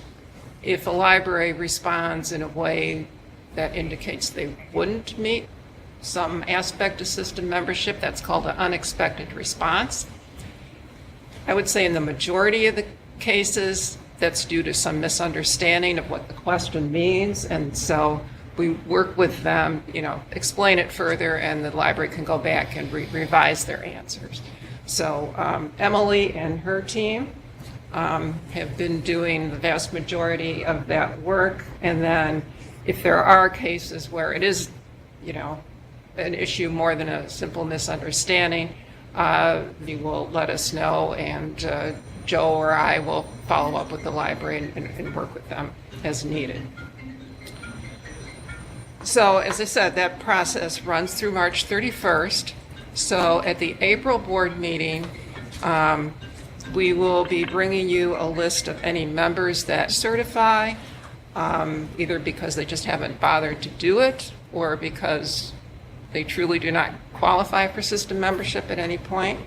if a library responds in a way that indicates they wouldn't meet some aspect of system membership, that's called an unexpected response. I would say in the majority of the cases, that's due to some misunderstanding of what the question means. And so we work with them, explain it further, and the library can go back and revise their answers. So Emily and her team have been doing the vast majority of that work. And then if there are cases where it is, an issue more than a simple misunderstanding, you will let us know, and Joe or I will follow up with the library and work with them as needed. So as I said, that process runs through March 31st. So at the April board meeting, we will be bringing you a list of any members that certify, either because they just haven't bothered to do it or because they truly do not qualify for system membership at any point.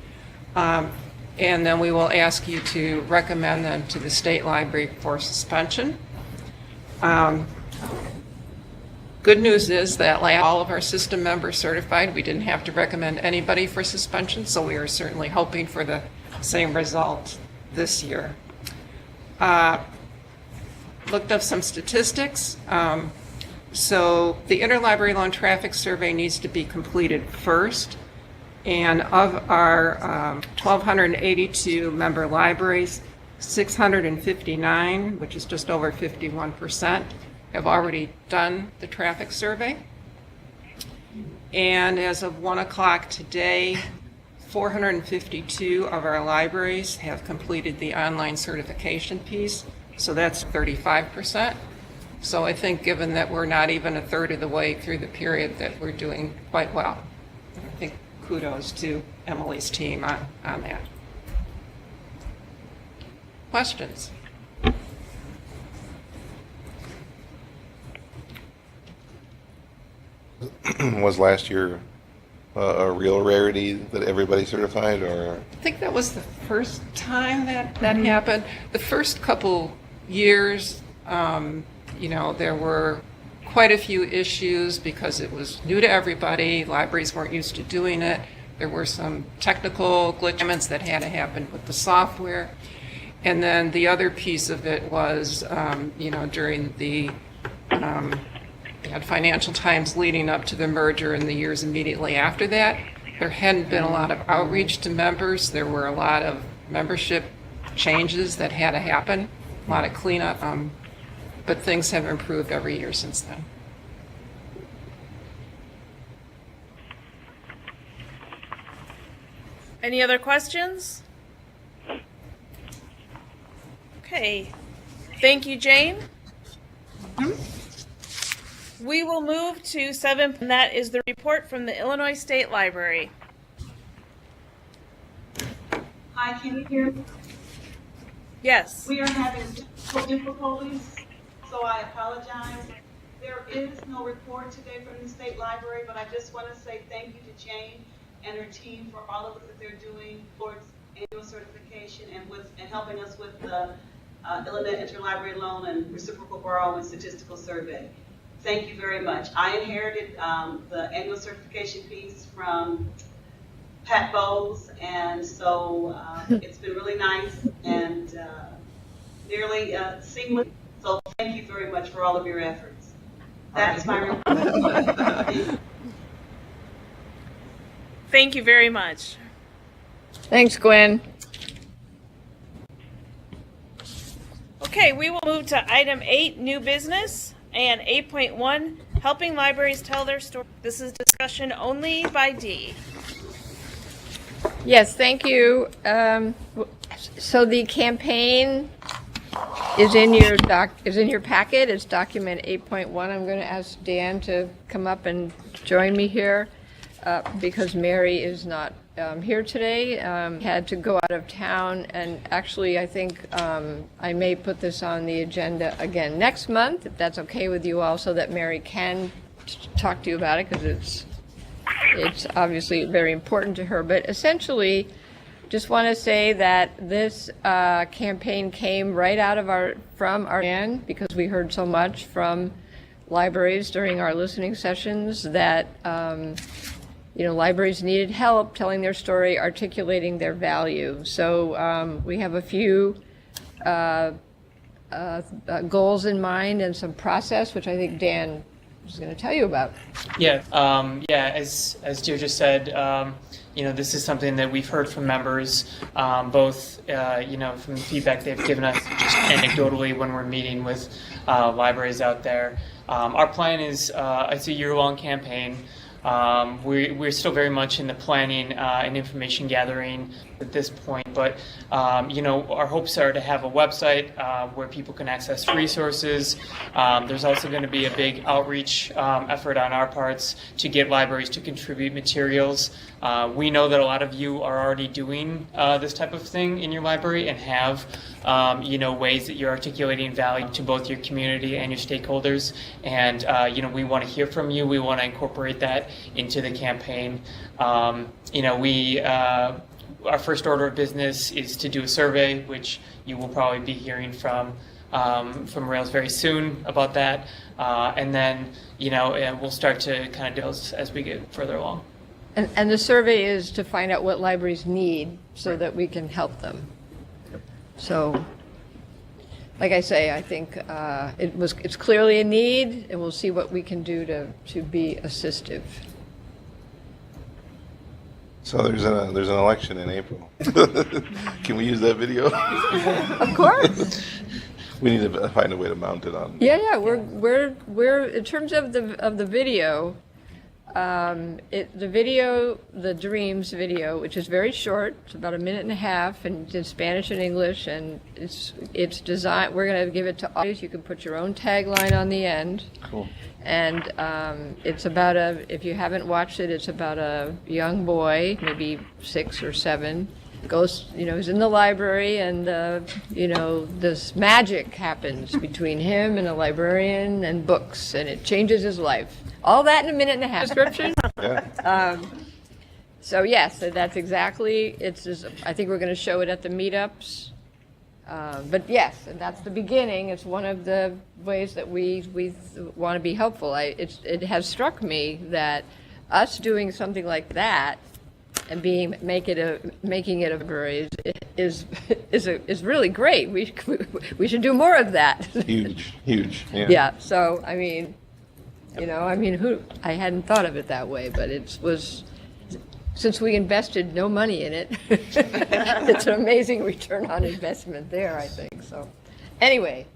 And then we will ask you to recommend them to the state library for suspension. Good news is that all of our system members certified. We didn't have to recommend anybody for suspension, so we are certainly hoping for the same result this year. Looked up some statistics. So the interlibrary loan traffic survey needs to be completed first. And of our 1,282 member libraries, 659, which is just over 51%, have already done the traffic survey. And as of 1 o'clock today, 452 of our libraries have completed the online certification piece, so that's 35%. So I think given that we're not even a third of the way through the period, that we're doing quite well. I think kudos to Emily's team on that. Questions? Was last year a real rarity that everybody certified, or? I think that was the first time that happened. The first couple years, there were quite a few issues because it was new to everybody. Libraries weren't used to doing it. There were some technical glitches that had to happen with the software. And then the other piece of it was, during the financial times leading up to the merger and the years immediately after that, there hadn't been a lot of outreach to members. There were a lot of membership changes that had to happen, a lot of cleanup, but things have improved every year since then. Any other questions? Okay. Thank you, Jane. We will move to 7, and that is the report from the Illinois State Library. Hi, can you hear me? Yes. We are having technical difficulties, so I apologize. There is no report today from the State Library, but I just want to say thank you to Jane and her team for all of it that they're doing towards annual certification and helping us with the Illinois Interlibrary Loan and Reciprocal Borrow and Statistical Survey. Thank you very much. I inherited the annual certification piece from Pat Bowles, and so it's been really nice and nearly seamless. So thank you very much for all of your efforts. That's my report. Thank you very much. Thanks, Gwen. Okay, we will move to item 8, new business, and 8.1, helping libraries tell their story. This is discussion only by Dee. Yes, thank you. So the campaign is in your packet. It's document 8.1. I'm going to ask Dan to come up and join me here because Mary is not here today. Had to go out of town, and actually I think I may put this on the agenda again next month, if that's okay with you all, so that Mary can talk to you about it, because it's obviously very important to her. But essentially, just want to say that this campaign came right out of from our end, because we heard so much from libraries during our listening sessions that libraries needed help telling their story, articulating their value. So we have a few goals in mind and some process, which I think Dan is going to tell you about. Yeah, as Deirdre said, this is something that we've heard from members, both, from the feedback they've given us just anecdotally when we're meeting with libraries out there. Our plan is, it's a year-long campaign. We're still very much in the planning and information gathering at this point, but our hopes are to have a website where people can access resources. There's also going to be a big outreach effort on our parts to get libraries to contribute materials. We know that a lot of you are already doing this type of thing in your library and have ways that you're articulating value to both your community and your stakeholders. And we want to hear from you. We want to incorporate that into the campaign. Our first order of business is to do a survey, which you will probably be hearing from Rails very soon about that. And then, we'll start to kind of do those as we get further along. And the survey is to find out what libraries need so that we can help them. So, like I say, I think it's clearly a need, and we'll see what we can do to be assistive. So there's an election in April. Can we use that video? Of course. We need to find a way to mount it on. Yeah. We're in terms of the video. The Dreams video, which is very short, it's about 1.5 minutes, and it's in Spanish and English, and it's designed. We're going to give it to audience. You can put your own tagline on the end. Cool. And it's about if you haven't watched it, it's about a young boy, maybe 6 or 7, goes, he's in the library, and this magic happens between him and a librarian and books, and it changes his life. All that in 1.5 minutes description. Yeah. So yes, that's exactly. I think we're going to show it at the meetups. But yes, and that's the beginning. It's one of the ways that we want to be helpful. It has struck me that us doing something like that and making it a library is really great. We should do more of that. Huge. Yeah. Yeah. So I mean, I hadn't thought of it that way, but it was. Since we invested no money in it, it's an amazing return on investment there, I think. So, anyway,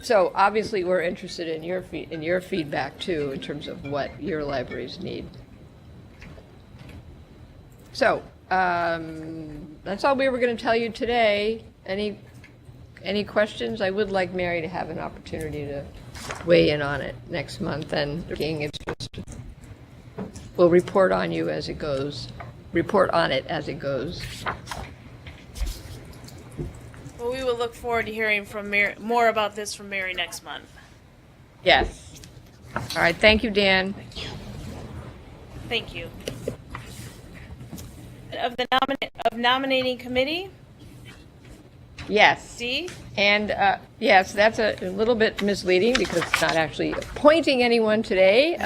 so obviously we're interested in your feedback too, in terms of what your libraries need. So that's all we were going to tell you today. Any questions? I would like Mary to have an opportunity to weigh in on it next month, and it's just. We'll report on it as it goes. Well, we will look forward to hearing from more about this from Mary next month. Yes. All right, thank you, Dan. Thank you. Of the nominating committee, Yes. D. And yes, that's a little bit misleading because it's not actually appointing anyone today.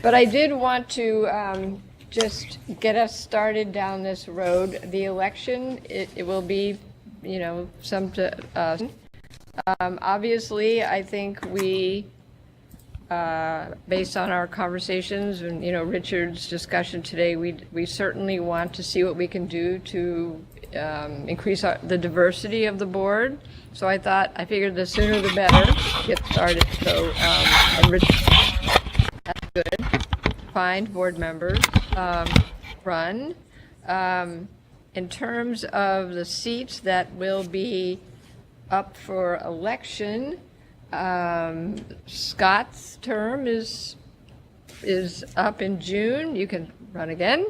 But I did want to just get us started down this road. The election, it will be, obviously, I think we, based on our conversations and, Richard's discussion today, we certainly want to see what we can do to increase the diversity of the board. So I figured the sooner the better to get started. So, and that's good. Find board members, run. In terms of the seats that will be up for election, Scott's term is up in June. You can run again.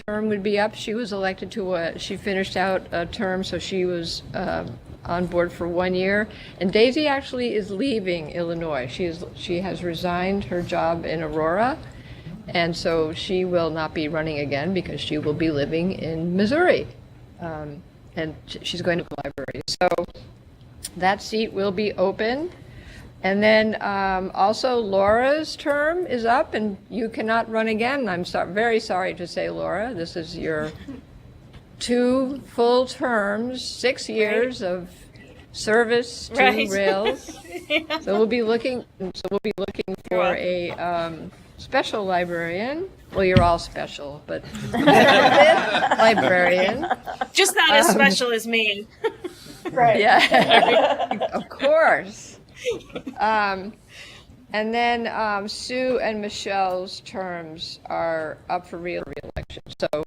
Term would be up. She was elected to she finished out a term, so she was on board for 1 year. And Daisy actually is leaving Illinois. She has resigned her job in Aurora, and so she will not be running again because she will be living in Missouri, and she's going to the library. So that seat will be open. And then also Laura's term is up, and you cannot run again. I'm very sorry to say, Laura, this is your 2 full terms, 6 years of service to Rails. Yeah. So we'll be looking for a special librarian. Well, you're all special, but librarian. Just not as special as me. Right. Yeah. Of course. And then Sue and Michelle's terms are up for re-election. So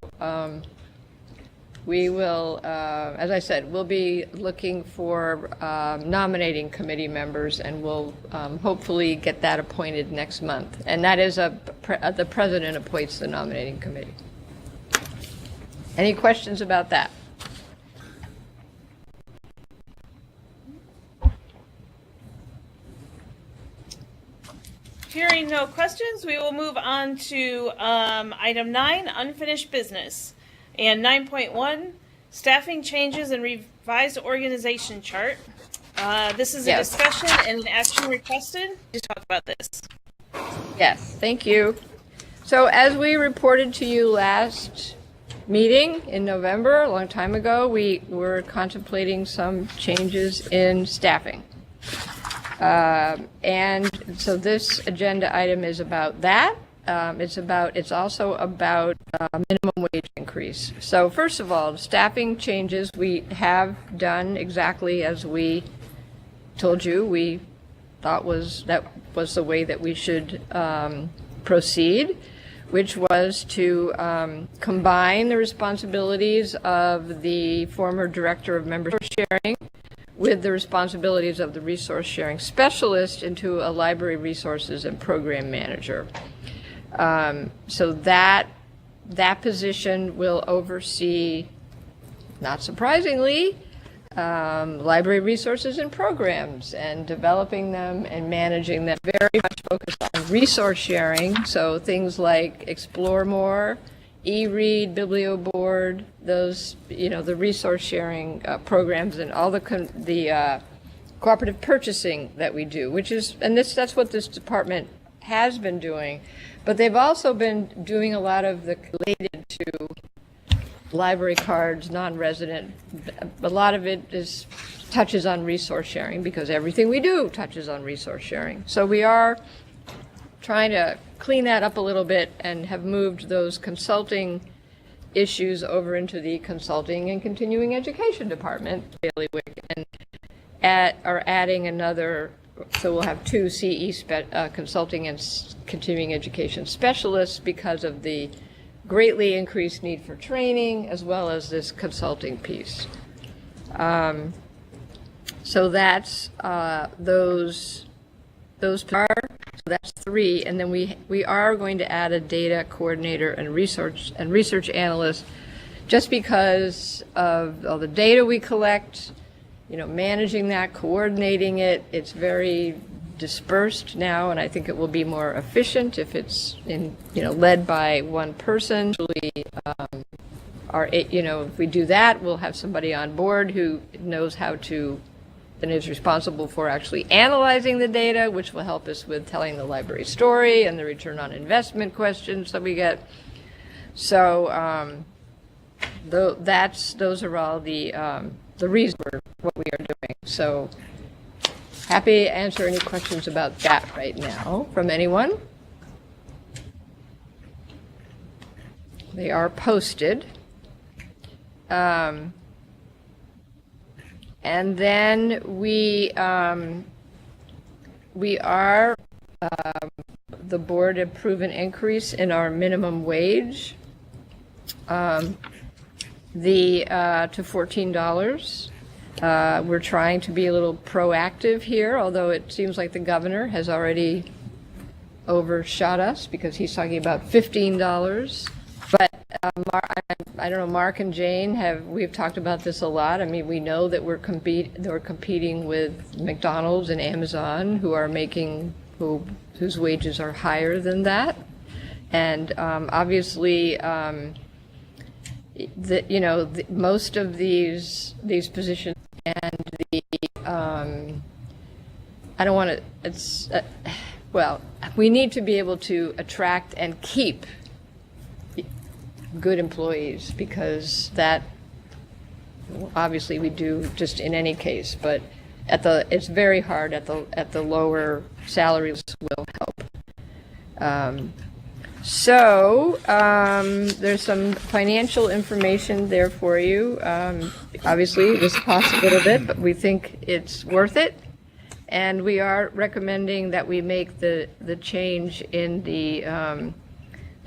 we will, as I said, we'll be looking for nominating committee members, and we'll hopefully get that appointed next month. And that is the president appoints the nominating committee. Any questions about that? Hearing no questions, we will move on to item 9, unfinished business, and 9.1, staffing changes and revised organization chart. This is a discussion and an action requested to talk about this. Yes, thank you. So as we reported to you last meeting in November, a long time ago, we were contemplating some changes in staffing. And so this agenda item is about that. It's also about minimum wage increase. So first of all, staffing changes we have done exactly as we told you. We thought that was the way that we should proceed, which was to combine the responsibilities of the former director of membership sharing with the responsibilities of the resource sharing specialist into a library resources and program manager. So that position will oversee, not surprisingly, library resources and programs, and developing them and managing them, very much focused on resource sharing. So things like Explore More, eRead, BiblioBoard, those, the resource sharing programs, and all the cooperative purchasing that we do, that's what this department has been doing. But they've also been doing a lot of the related to library cards, non-resident. A lot of it touches on resource sharing, because everything we do touches on resource sharing. So we are trying to clean that up a little bit and have moved those consulting issues over into the consulting and continuing education department, bailiwick, and are adding another. So we'll have 2 CE consulting and continuing education specialists because of the greatly increased need for training, as well as this consulting piece. So that's those are. So that's 3, and then we are going to add a data coordinator and research analyst just because of all the data we collect, managing that, coordinating it, it's very dispersed now, and I think it will be more efficient if it's led by one person. If we do that, we'll have somebody on board who knows how to, and is responsible for actually analyzing the data, which will help us with telling the library story and the return on investment questions that we get. So those are all the reasons for what we are doing. So happy to answer any questions about that right now from anyone. They are posted. And then we are, the board approved an increase in our minimum wage to $14. We're trying to be a little proactive here, although it seems like the governor has already overshot us because he's talking about $15. But I don't know, Mark and Jane, we've talked about this a lot. I mean, we know that we're competing with McDonald's and Amazon, whose wages are higher than that. And obviously, most of these positions and I don't want to. We need to be able to attract and keep good employees, because that obviously we do just in any case, but it's very hard at the lower salaries will help. There's some financial information there for you. Obviously this costs a little bit, but we think it's worth it, and we are recommending that we make the change in the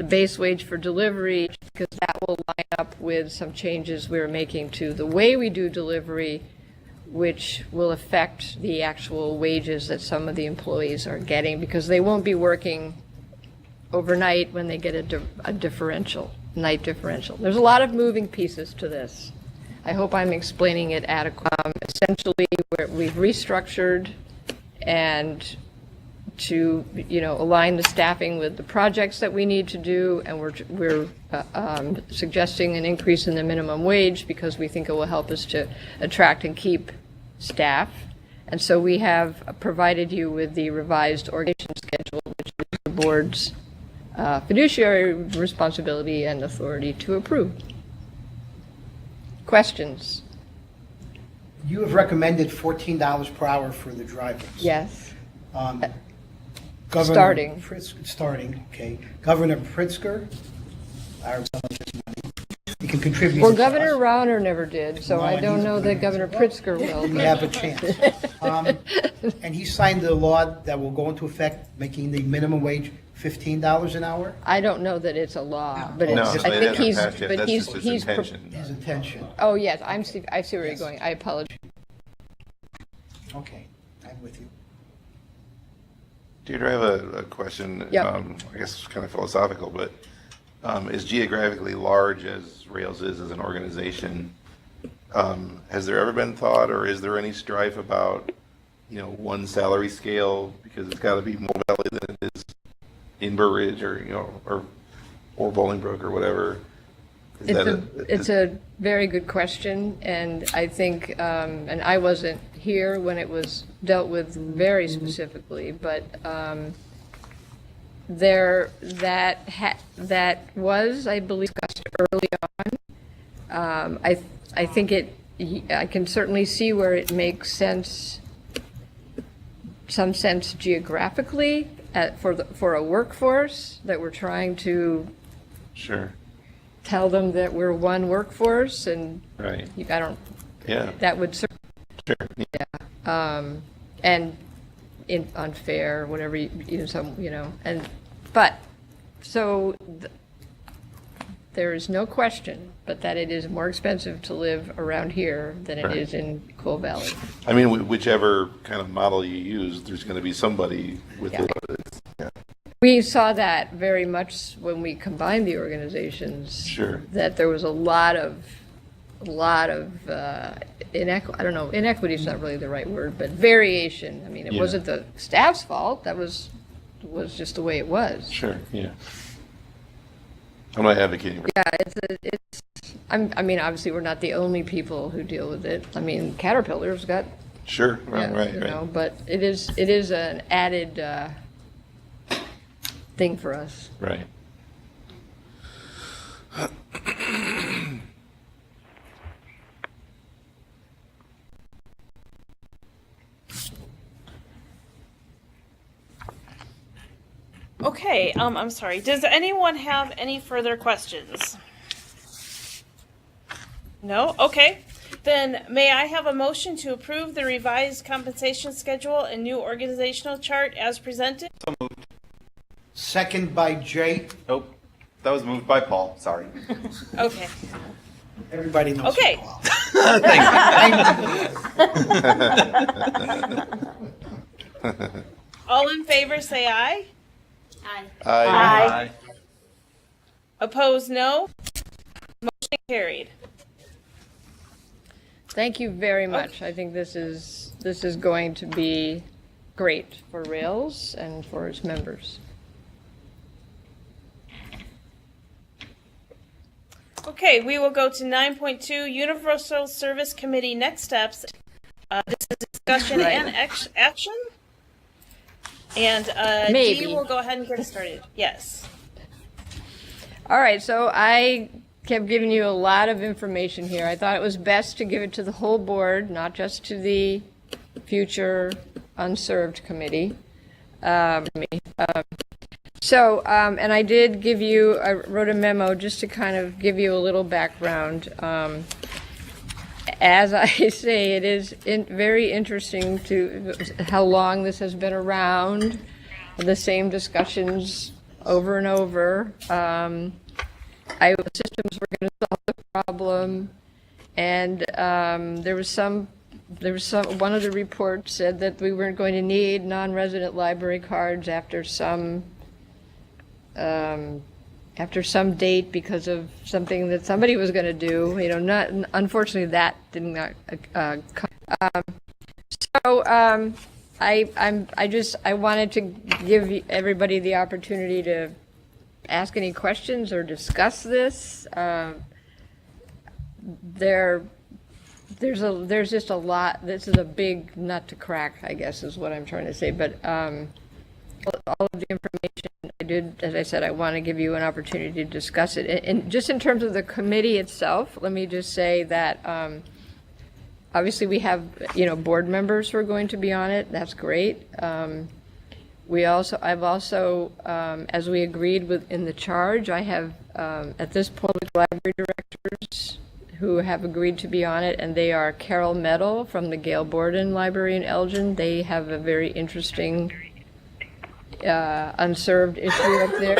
base wage for delivery, because that will line up with some changes we're making to the way we do delivery, which will affect the actual wages that some of the employees are getting, because they won't be working overnight when they get a differential, night differential. There's a lot of moving pieces to this. I hope I'm explaining it adequately. Essentially, we've restructured and to align the staffing with the projects that we need to do, and we're suggesting an increase in the minimum wage because we think it will help us to attract and keep staff. And so we have provided you with the revised organization schedule, which is the board's fiduciary responsibility and authority to approve. Questions? You have recommended $14 per hour for the drivers. Yes. Governor Starting. Starting, okay. Governor Pritzker, you can contribute. Well, to Governor us. Rauner never did, so No, I don't he's- know that Governor Pritzker will. You have a chance. And he signed the law that will go into effect, making the minimum wage $15 an hour? I don't know that it's a law, but No, it's, it I think hasn't he's, passed yet. but That's he's, just his he's. intention. His intention. Oh, yes, I see where you're going. I apologize. Okay, I'm with you. Deirdre, I have a question. Yep. I guess it's kind of philosophical, but as geographically large as Rails is as an organization, has there ever been thought, or is there any strife about, one salary scale, because it's got to be more Valley than it is in Burr Ridge or or Bolingbrook or whatever? It's a very good question, and I think, and I wasn't here when it was dealt with very specifically, but that was, I believe, discussed early on. I think I can certainly see where it makes sense, some sense geographically for a workforce that we're trying to Sure. tell them that we're one workforce, and Right. I don't. Yeah. That would certainly. Sure. And unfair, whatever there is no question, but that it is more expensive to live around here than it Right. is in Coal Valley. I mean, whichever kind of model you use, there's going to be somebody with Yeah. yeah. We saw that very much when we combined the organizations. Sure. That there was a lot of inequity. I don't know, inequity is not really the right word, but variation. I mean, it Yeah. wasn't the staff's fault. That was just the way it was. Sure, yeah. I'm not advocating for. Yeah, I mean, obviously, we're not the only people who deal with it. I mean, Caterpillar's got. Sure, right, Yeah, right, you right. know, but it is an added thing for us. Right. Okay, I'm sorry. Does anyone have any further questions? No? Okay. Then may I have a motion to approve the revised compensation schedule and new organizational chart as presented? So moved. Second by Jay. Nope. That was moved by Paul. Sorry. Okay. Everybody knows. Okay. All in favor say aye. Aye. Aye. Opposed, no. Motion carried. Thank you very much. I think this is going to be great for Rails and for its members. Okay, we will go to 9.2, Universal Service Committee next steps. This is discussion Right. and action. And Maybe. Dee will go ahead and get started. Yes. All right, so I kept giving you a lot of information here. I thought it was best to give it to the whole board, not just to the future unserved committee. And I did give you, I wrote a memo just to kind of give you a little background. As I say, it is very interesting to how long this has been around, the same discussions over and over. Iowa Systems were going to solve the problem, and one of the reports said that we weren't going to need non-resident library cards after some date because of something that somebody was going to do. You know, unfortunately that did not come. I wanted to give everybody the opportunity to ask any questions or discuss this. There's just a lot. This is a big nut to crack, I guess, is what I'm trying to say. But all of the information I did, as I said, I want to give you an opportunity to discuss it. And just in terms of the committee itself, let me just say that obviously we have, board members who are going to be on it. That's great. I've also, as we agreed with in the charge, I have at this public library directors who have agreed to be on it, and they are Carol Meadow from the Gail Borden Library in Elgin. They have a very interesting unserved issue up there.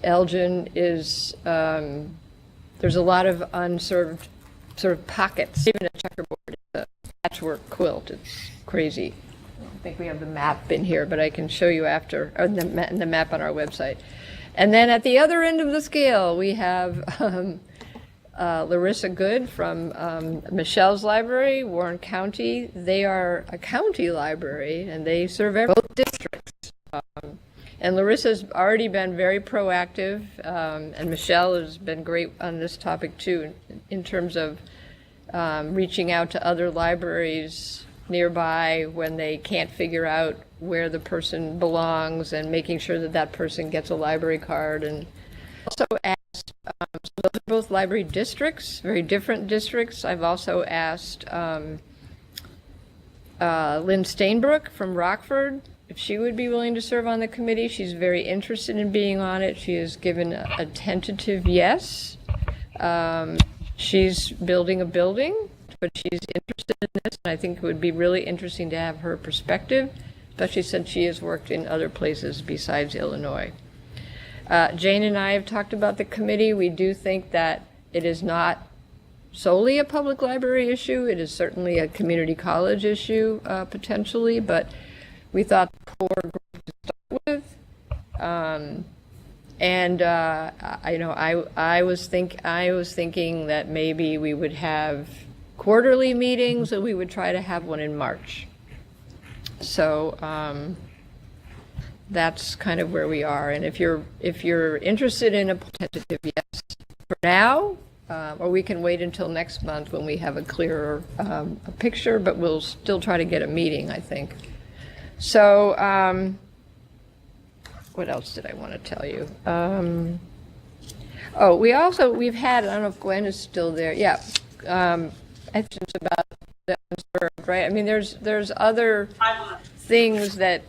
Elgin is, there's a lot of unserved sort of pockets, even a checkerboard, a patchwork quilt. It's crazy. I think we have the map in here, but I can show you after, or the map on our website. And then at the other end of the scale, we have Larissa Good from Michelle's Library, Warren County. They are a county library, and they serve both districts. And Larissa's already been very proactive, and Michelle has been great on this topic too, in terms of reaching out to other libraries nearby when they can't figure out where the person belongs and making sure that that person gets a library card. And also asked, so those are both library districts, very different districts. I've also asked Lynn Stainbrook from Rockford if she would be willing to serve on the committee. She's very interested in being on it. She has given a tentative yes. She's building a building, but she's interested in this, and I think it would be really interesting to have her perspective, especially since she has worked in other places besides Illinois. Jane and I have talked about the committee. We do think that it is not solely a public library issue. It is certainly a community college issue, potentially, but we thought the core group to start And I was thinking that maybe we would have quarterly meetings, and we would try to have one in March. So that's kind of where we are. And if you're interested in a tentative yes for now, or we can wait until next month when we have a clearer picture, but we'll still try to get a meeting, I think. So what else did I want to tell you? We've had, I don't know if Gwen is still there. Yeah. Questions about the unserved, right? I mean, there's other things that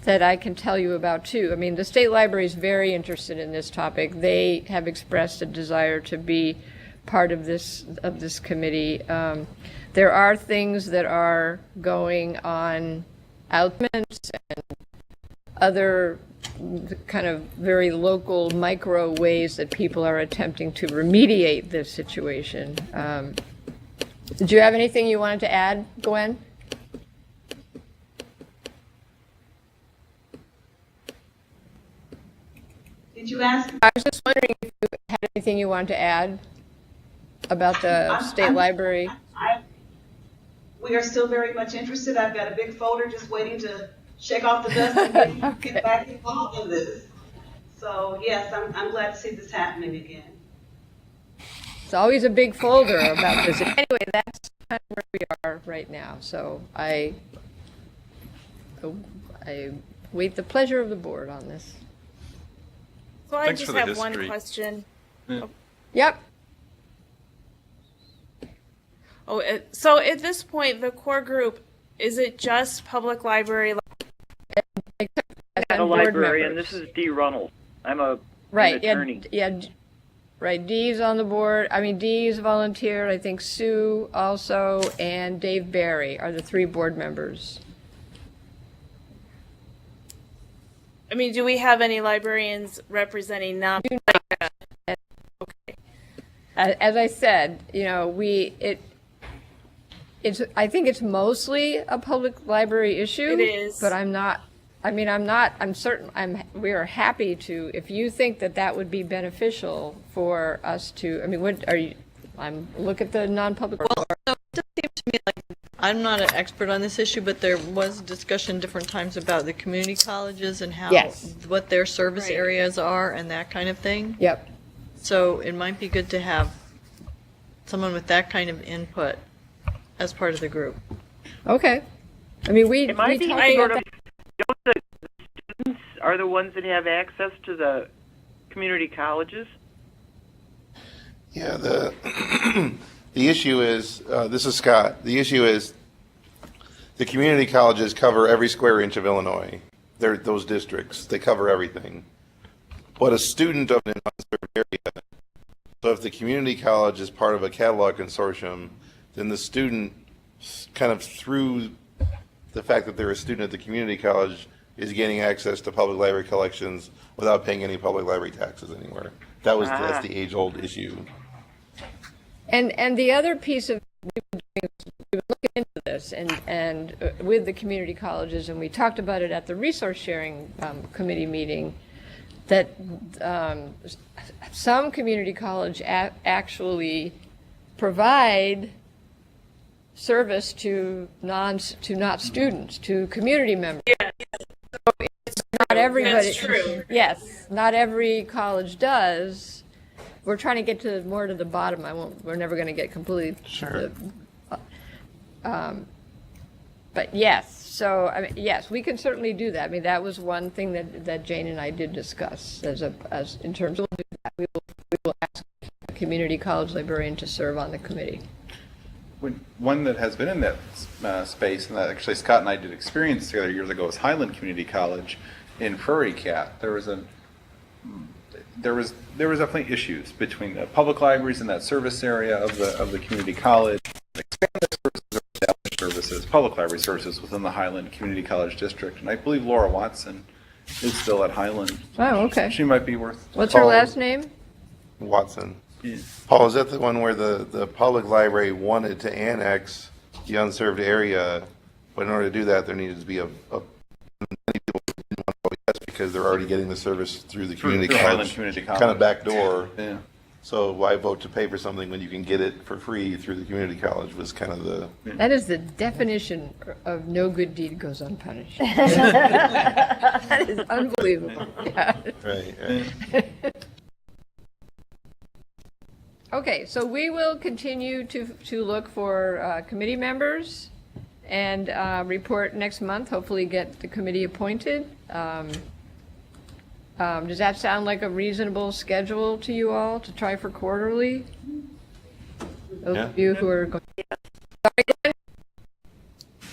I can tell you about too. I mean, the State Library is very interested in this topic. They have expressed a desire to be part of this committee. There are things that are going on outments and other kind of very local micro ways that people are attempting to remediate this situation. Did you have anything you wanted to add, Gwen? Did you ask? I was just wondering if you had anything you wanted to add about the State Library. We are still very much interested. I've got a big folder just waiting to shake off the dust and get back involved in this. So yes, I'm glad to see this happening again. It's always a big folder about this. Anyway, that's kind of where we are right now. So I wait the pleasure of the board on this. So I just have one question. Yeah. Yep. So at this point, the core group, is it just public library? The librarian. This is Dee Runnels. I'm an attorney. Right. Dee's on the board. I mean, Dee's volunteered. I think Sue also, and Dave Barry are the 3 board members. I mean, do we have any librarians representing non? Okay. As I said, I think it's mostly a public library issue. It is. But we are happy to, if you think that would be beneficial for us to, look at the non-public. Well, so it just seems to me like, I'm not an expert on this issue, but there was discussion different times about the community colleges and how, what their service areas are and that kind of thing. Yep. So it might be good to have someone with that kind of input as part of the group. Okay. I mean, we the students are the ones that have access to the community colleges. Yeah, the issue is, this is Scott, the issue is the community colleges cover every square inch of Illinois. They're those districts, they cover everything. But a student of an unserved area, so if the community college is part of a catalog consortium, then the student, kind of through the fact that they're a student at the community college, is gaining access to public library collections without paying any public library taxes anywhere. That's the age-old issue. And the other piece of we've been looking into this and with the community colleges, and we talked about it at the resource sharing committee meeting, that some community college actually provide service to not students, to community members. Yeah. So it's not everybody. That's true. Yes, not every college does. We're trying to get more to the bottom. We're never going to get completely. Sure. But yes, so yes, we can certainly do that. I mean, that was one thing that Jane and I did discuss as in terms of that. We will ask a community college librarian to serve on the committee. One that has been in that space, and that actually Scott and I did experience together years ago, was Highland Community College in Prairie Cat. There was definitely issues between the public libraries in that service area of the community college. Expanded services or established services, public library services within the Highland Community College District, and I believe Laura Watson is still at Highland. Oh, okay. She might be worth. What's her last name? Watson. Yeah. Paul, is that the one where the public library wanted to annex the unserved area, but in order to do that, there needed to be many people who didn't want to vote yes because they're already getting the service through the community through college. Highland Community Kind of College. back door. Yeah. So why vote to pay for something when you can get it for free through the community college was kind of the. That is the definition of no good deed goes unpunished. That is unbelievable. Yeah. Right. Okay, so we will continue to look for committee members and report next month, hopefully get the committee appointed. Does that sound like a reasonable schedule to you all to try for quarterly? Those of you who are going.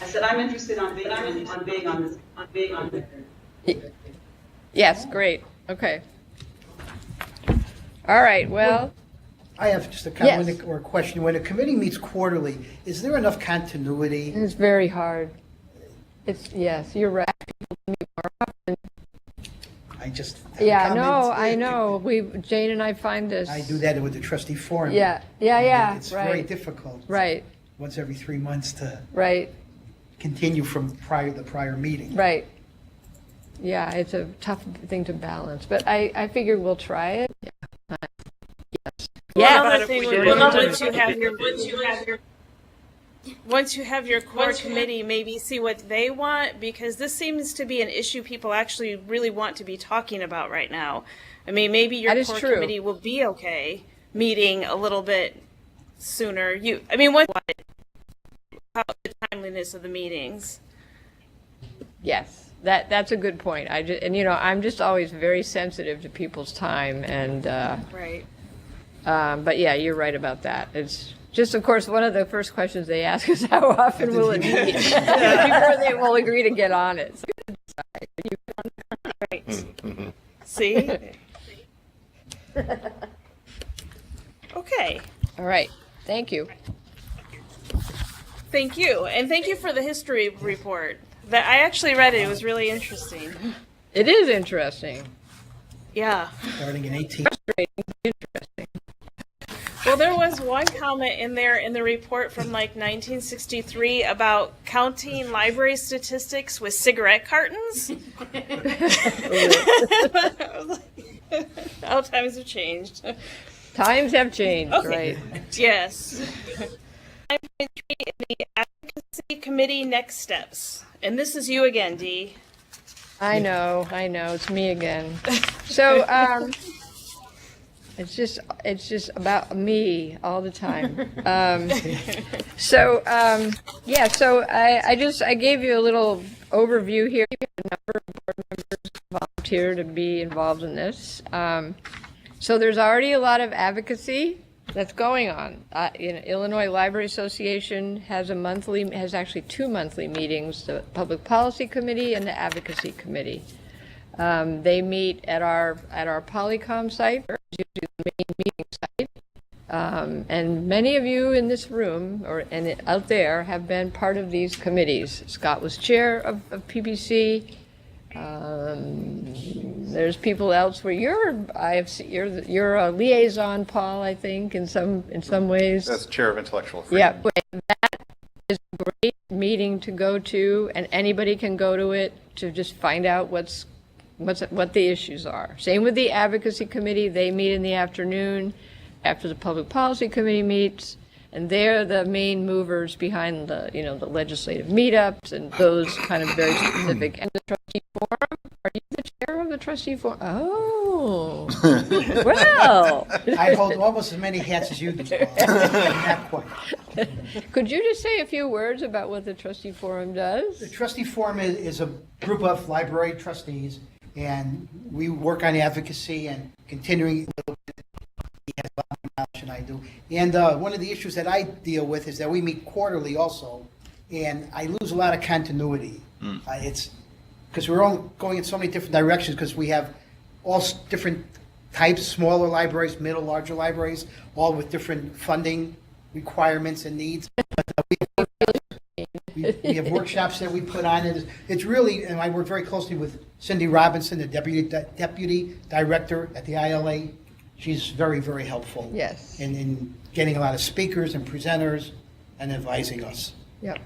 I said I'm interested on being on this. Yes, great. Okay. All right, well. I have just a comment or a question. When a committee meets quarterly, is there enough continuity? It's very hard. Yes, you're right. People meet more often. I just. Yeah, no, I know. Jane and I find this. I do that with the trustee forum. Yeah, It's right. very difficult. Right. Once every 3 months to. Right. Continue from the prior meeting. Right. Yeah, it's a tough thing to balance, but I figure we'll try it. Yeah. Yes. Yeah, another thing would be once you have your core committee, maybe see what they want, because this seems to be an issue people actually really want to be talking about right now. I mean, maybe your core committee will be okay meeting a little bit sooner. How the timeliness of the meetings. Yes, that's a good point. I'm just always very sensitive to people's time and. Right. But yeah, you're right about that. It's just, of course, one of the first questions they ask is how often will it meet before they will agree to get on it. So, right. See? Okay. All right. Thank you. Thank you. And thank you for the history report. That I actually read it. It was really interesting. It is interesting. Yeah. Starting in 18. Interesting. Well, there was one comment in there in the report from like 1963 about counting library statistics with cigarette cartons. How times have changed. Times have changed, Okay. right? Yes. 9.3 in the Advocacy Committee next steps. And this is you again, Dee. I know, it's me again. So, it's just about me all the time. So I gave you a little overview here. A number of board members volunteered to be involved in this. So there's already a lot of advocacy that's going on. Illinois Library Association has actually 2 monthly meetings: the Public Policy Committee and the Advocacy Committee. They meet at our Polycom site, or usually the main meeting site. And many of you in this room and out there have been part of these committees. Scott was chair of PPC. There's people else where you're a liaison, Paul, I think, in some ways. That's chair of intellectual freedom. Yeah, but that is a great meeting to go to, and anybody can go to it to just find out what the issues are. Same with the advocacy committee. They meet in the afternoon after the public policy committee meets, and they're the main movers behind the legislative meetups and those kind of very specific. And the trustee forum, are you the chair of the trustee forum? Oh, well. I hold almost as many hats as you do. Not quite. Could you just say a few words about what the trustee forum does? The trustee forum is a group of library trustees, and we work on advocacy and continuing. He has a lot more knowledge than I do. And one of the issues that I deal with is that we meet quarterly also, and I lose a lot of continuity. It's because we're all going in so many different directions, because we have all different types: smaller libraries, middle, larger libraries, all with different funding requirements and needs. We have workshops that we put on. It's really, and I work very closely with Cindy Robinson, the deputy director at the ILA. She's very, very helpful. Yes. In getting a lot of speakers and presenters and advising us. Yep.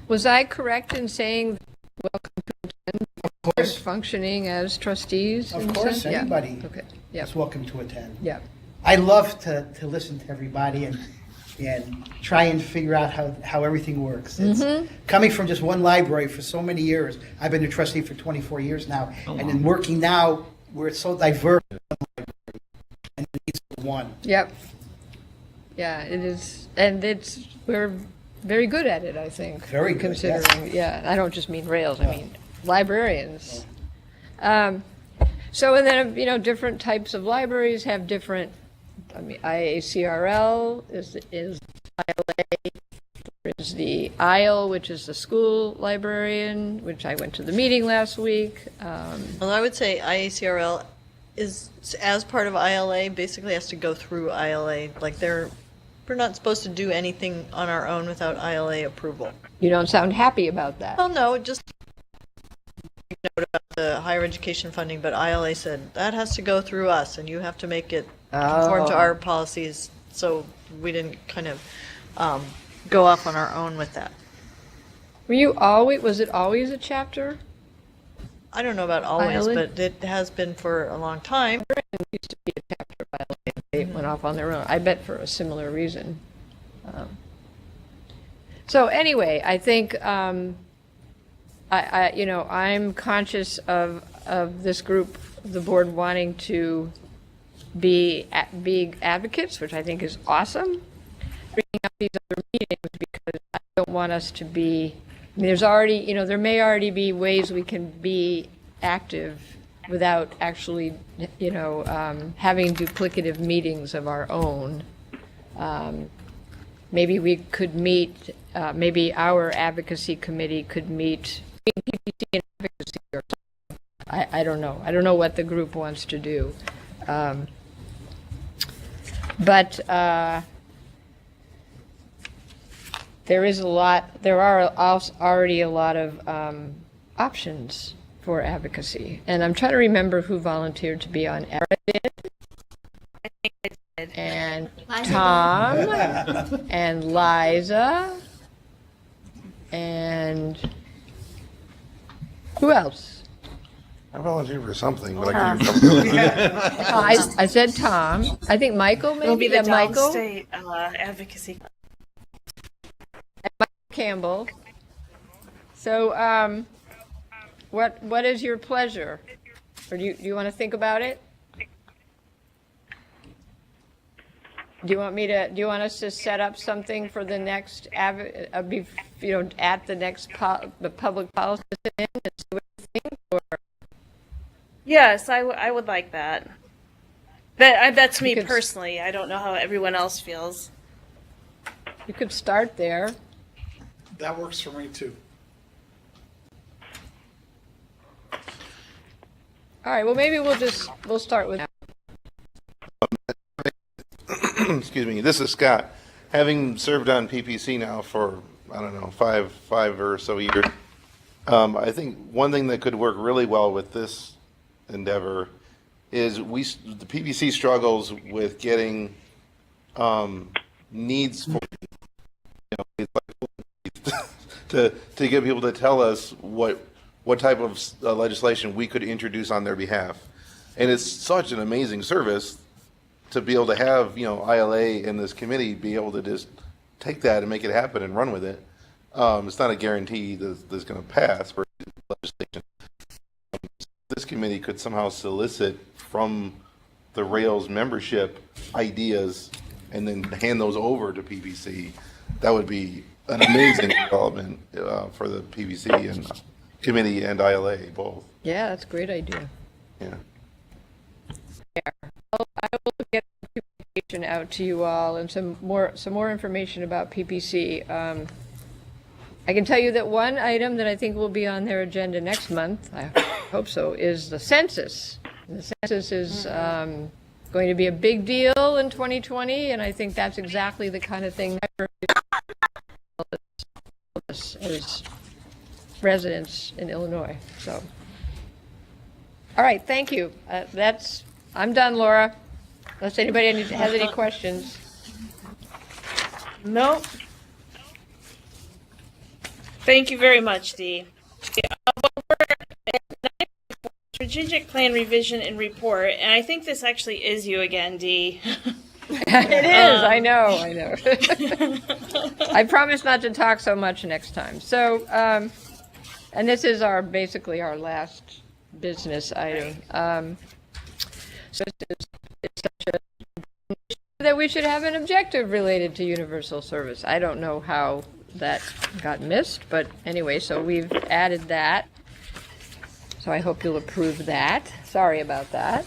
Was I correct in saying welcome to attend course. Functioning as trustees? in Of a course, sense? Yeah. anybody Okay, is welcome to attend. yeah. I love to listen to everybody and try and figure out how everything works. It's coming from just one library for so many years. I've been a trustee for 24 years now, and then working now where it's so diverse, and it needs one. Yep. Yeah, it is, and we're very good at it, I think. Very good, yes. Considering, yeah, I don't just mean Rails, I mean librarians. So, and then, different types of libraries have different, IACRL is ILA, there is the ISLE, which is the school librarian, which I went to the meeting last week. Well, I would say IACRL is, as part of ILA, basically has to go through ILA. Like we're not supposed to do anything on our own without ILA approval. You don't sound happy about that. Well, no, just note about the higher education funding, but ILA said that has to go through us, and you have to make it conform to our policies. So we didn't kind of go off on our own with that. Was it always a chapter? I don't know about always, ILA? but it has been for a long time. It used to be a chapter of ILA. They went off on their own. I bet for a similar reason. So anyway, I think I'm conscious of this group, the board, wanting to be advocates, which I think is awesome. Bringing up these other meetings because I don't want us to be. There's already, there may already be ways we can be active without actually, having duplicative meetings of our own. Maybe we could meet. Maybe our advocacy committee could meet. PPC and advocacy or something. I don't know. I don't know what the group wants to do. But there are already a lot of options for advocacy. And I'm trying to remember who volunteered to be on advocacy. I think I did. And Liza Tom and Liza and who else? I volunteered for something, but I can't remember. I said Tom. I think Michael maybe. It'll be the Yeah, Michael. Downstate advocacy. And Michael Campbell. So, what is your pleasure? Or do you want to think about it? Do you want us to set up something for the next, at the next the public policy and see what you think? Or? Yes, I would like that. That's me could- personally. I don't know how everyone else feels. You could start there. That works for me too. All right, well, maybe we'll start with. Excuse me, this is Scott. Having served on PPC now for, I don't know, five or so years, I think one thing that could work really well with this endeavor is the PPC struggles with getting needs for to get people to tell us what type of legislation we could introduce on their behalf. And it's such an amazing service to be able to have, ILA and this committee be able to just take that and make it happen and run with it. It's not a guarantee that it's going to pass for legislation. This committee could somehow solicit from the Rails membership ideas and then hand those over to PPC. That would be an amazing development for the PPC and committee and ILA both. Yeah, that's a great idea. Yeah. I will get communication out to you all and some more information about PPC. I can tell you that one item that I think will be on their agenda next month, I hope so, is the census. The census is going to be a big deal in 2020, and I think that's exactly the kind of thing that as residents in Illinois. So, all right, thank you. I'm done, Laura. Unless anybody has any questions. Nope. Thank you very much, Dee. Yeah, well, strategic plan revision and report, and I think this actually is you again, Dee. It is, I know. I promise not to talk so much next time. So, and this is basically our last business item. So it's such a that we should have an objective related to universal service. I don't know how that got missed, but anyway, so we've added that. So I hope you'll approve that. Sorry about that.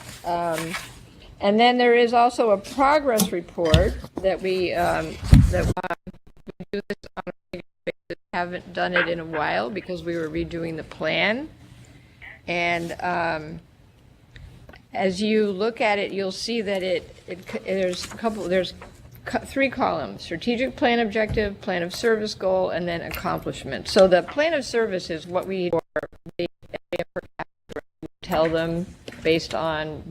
And then there is also a progress report that we do this on a regular basis. Haven't done it in a while because we were redoing the plan. And as you look at it, you'll see that there's three columns: strategic plan objective, plan of service goal, and then accomplishment. So the plan of service is what we tell them based on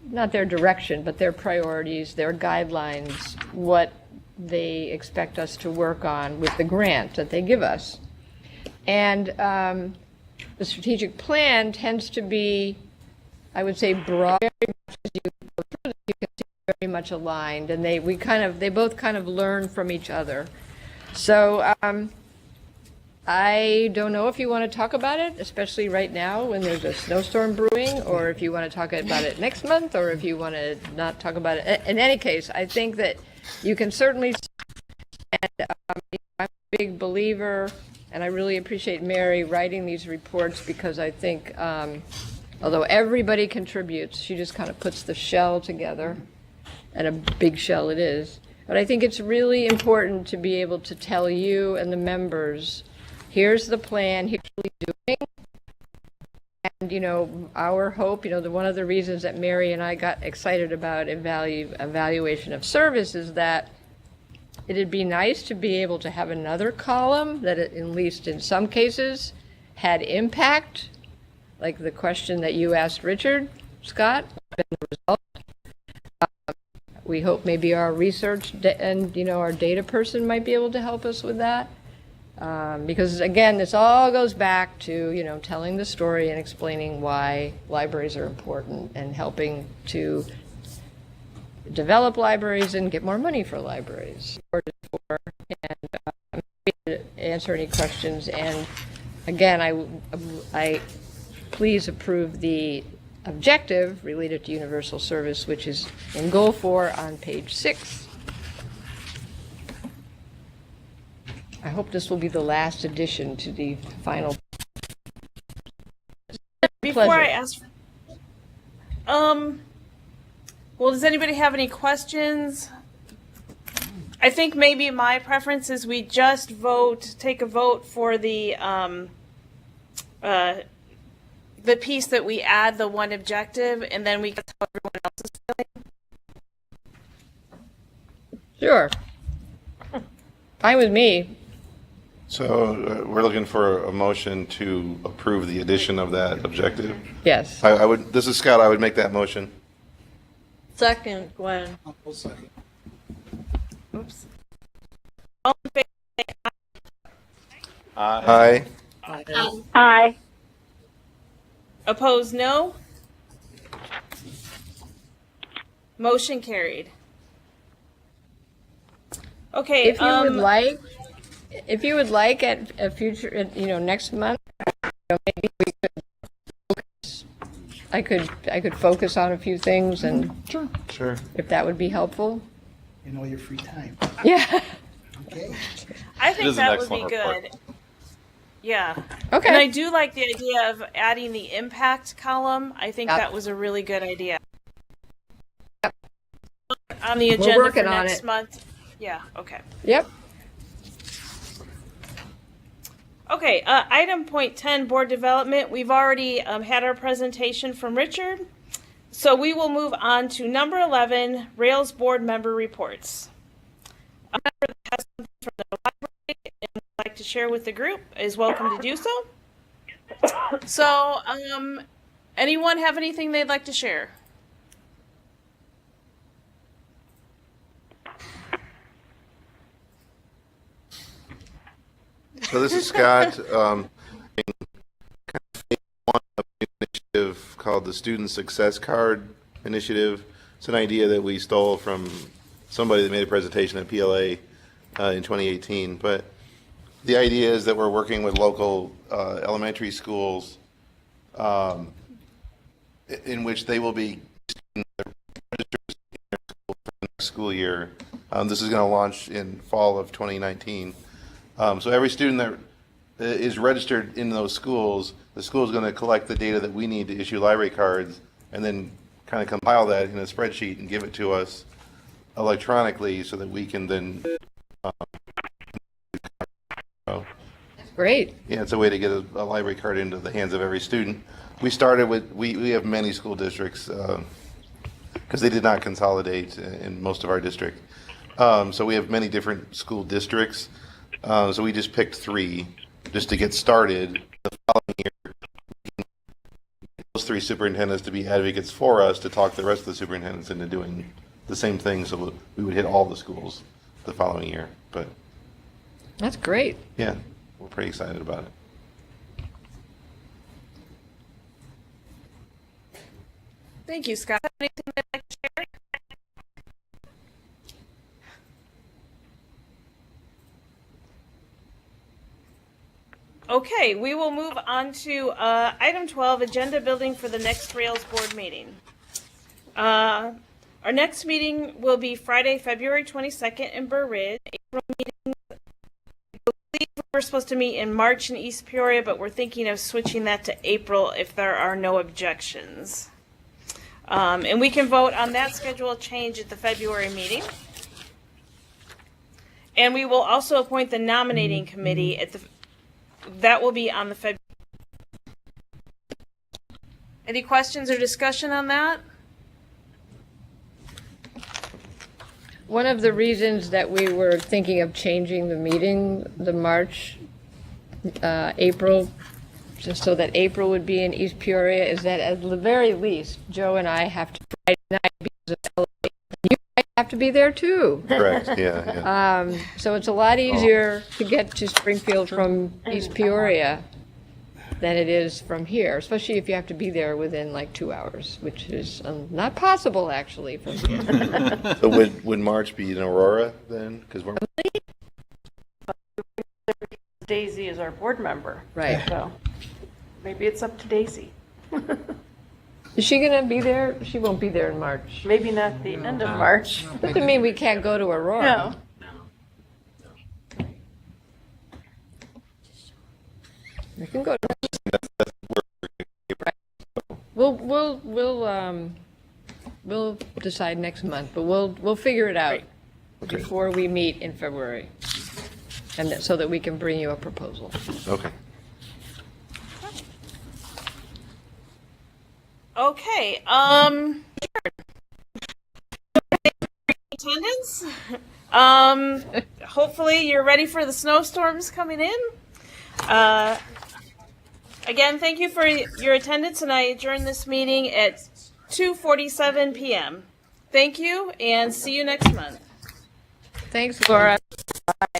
not their direction, but their priorities, their guidelines, what they expect us to work on with the grant that they give us. And the strategic plan tends to be, I would say, broad, very much as you go through it, you can see very much aligned, and they both kind of learn from each other. So I don't know if you want to talk about it, especially right now when there's a snowstorm brewing, or if you want to talk about it next month, or if you want to not talk about it. In any case, I think that you can certainly, and I'm a big believer, and I really appreciate Mary writing these reports, because I think, although everybody contributes, she just kind of puts the shell together, and a big shell it is. But I think it's really important to be able to tell you and the members, here's the plan, here's what we're doing. And, our hope, one of the reasons that Mary and I got excited about evaluation of service is that it'd be nice to be able to have another column that, at least in some cases, had impact, like the question that you asked Richard Scott, and the result. We hope maybe our research and, our data person might be able to help us with that. Because again, this all goes back to, telling the story and explaining why libraries are important and helping to develop libraries and get more money for libraries. And answer any questions. And again, I please approve the objective related to universal service, which is in goal 4 on page 6. I hope this will be the last addition to the final. Before I ask, well, does anybody have any questions? I think maybe my preference is we just take a vote for the piece that we add the one objective, and then we get how everyone else is feeling. Sure. Fine with me. So we're looking for a motion to approve the addition of that objective? Yes. I would. This is Scott. I would make that motion. Second, Gwen. Oops. All in favor, say Aye. Aye. Opposed, no. Motion carried. Okay. If you would like at a future, next month, maybe we could focus. I could focus on a few things, and sure, if that would be helpful. In all your free time. Yeah. Okay. I think that would be good. Yeah. Okay. And I do like the idea of adding the impact column. I think that was a really good idea. Yep. On the agenda for next month. Yeah, okay. Yep. Okay, item point 10, board development. We've already had our presentation from Richard. So we will move on to number 11, Rails board member reports. A member that has something from the library and would like to share with the group is welcome to do so. So, anyone have anything they'd like to share? So this is Scott. In kind of phase 1 of the called the Student Success Card Initiative. It's an idea that we stole from somebody that made a presentation at PLA in 2018. But the idea is that we're working with local elementary schools in which they will be registered in their school for the next school year. This is going to launch in fall of 2019. So every student that is registered in those schools, the school is going to collect the data that we need to issue library cards and then kind of compile that in a spreadsheet and give it to us electronically so that we can then Great. Yeah, it's a way to get a library card into the hands of every student. We started with, we have many school districts because they did not consolidate in most of our district. So we have many different school districts. So we just picked 3 just to get started. The following year, those 3 superintendents to be advocates for us to talk the rest of the superintendents into doing the same thing. So we would hit all the schools the following year. But That's great. yeah, we're pretty excited about it. Thank you, Scott. Anything you'd like to share? Okay, we will move on to item 12, agenda building for the next Rails board meeting. Our next meeting will be Friday, February 22nd in Burr Ridge. April meeting, I believe we're supposed to meet in March in East Peoria, but we're thinking of switching that to April if there are no objections. And we can vote on that schedule change at the February meeting. And we will also appoint the nominating committee at that will be on the February. Any questions or discussion on that? One of the reasons that we were thinking of changing the meeting, the March, April, just so that April would be in East Peoria, is that at the very least, Joe and I have to Friday night because of LA. You guys have to be there too. Correct, yeah. So it's a lot easier to get to Springfield from East Peoria than it is from here, especially if you have to be there within like 2 hours, which is not possible actually from here. So would March be in Aurora then? Because we're Daisy is our board member. Right. So maybe it's up to Daisy. Is she gonna be there? She won't be there in March. Maybe not the end of March. Doesn't mean we can't go to Aurora. No. We can go to. We'll decide next month, but we'll figure it out before we meet in February, and so that we can bring you a proposal. okay. Okay, attendance. Hopefully you're ready for the snowstorms coming in. Again, thank you for your attendance, and I adjourn this meeting at 2:47 p.m. Thank you, and see you next month. Thanks, Laura. Bye.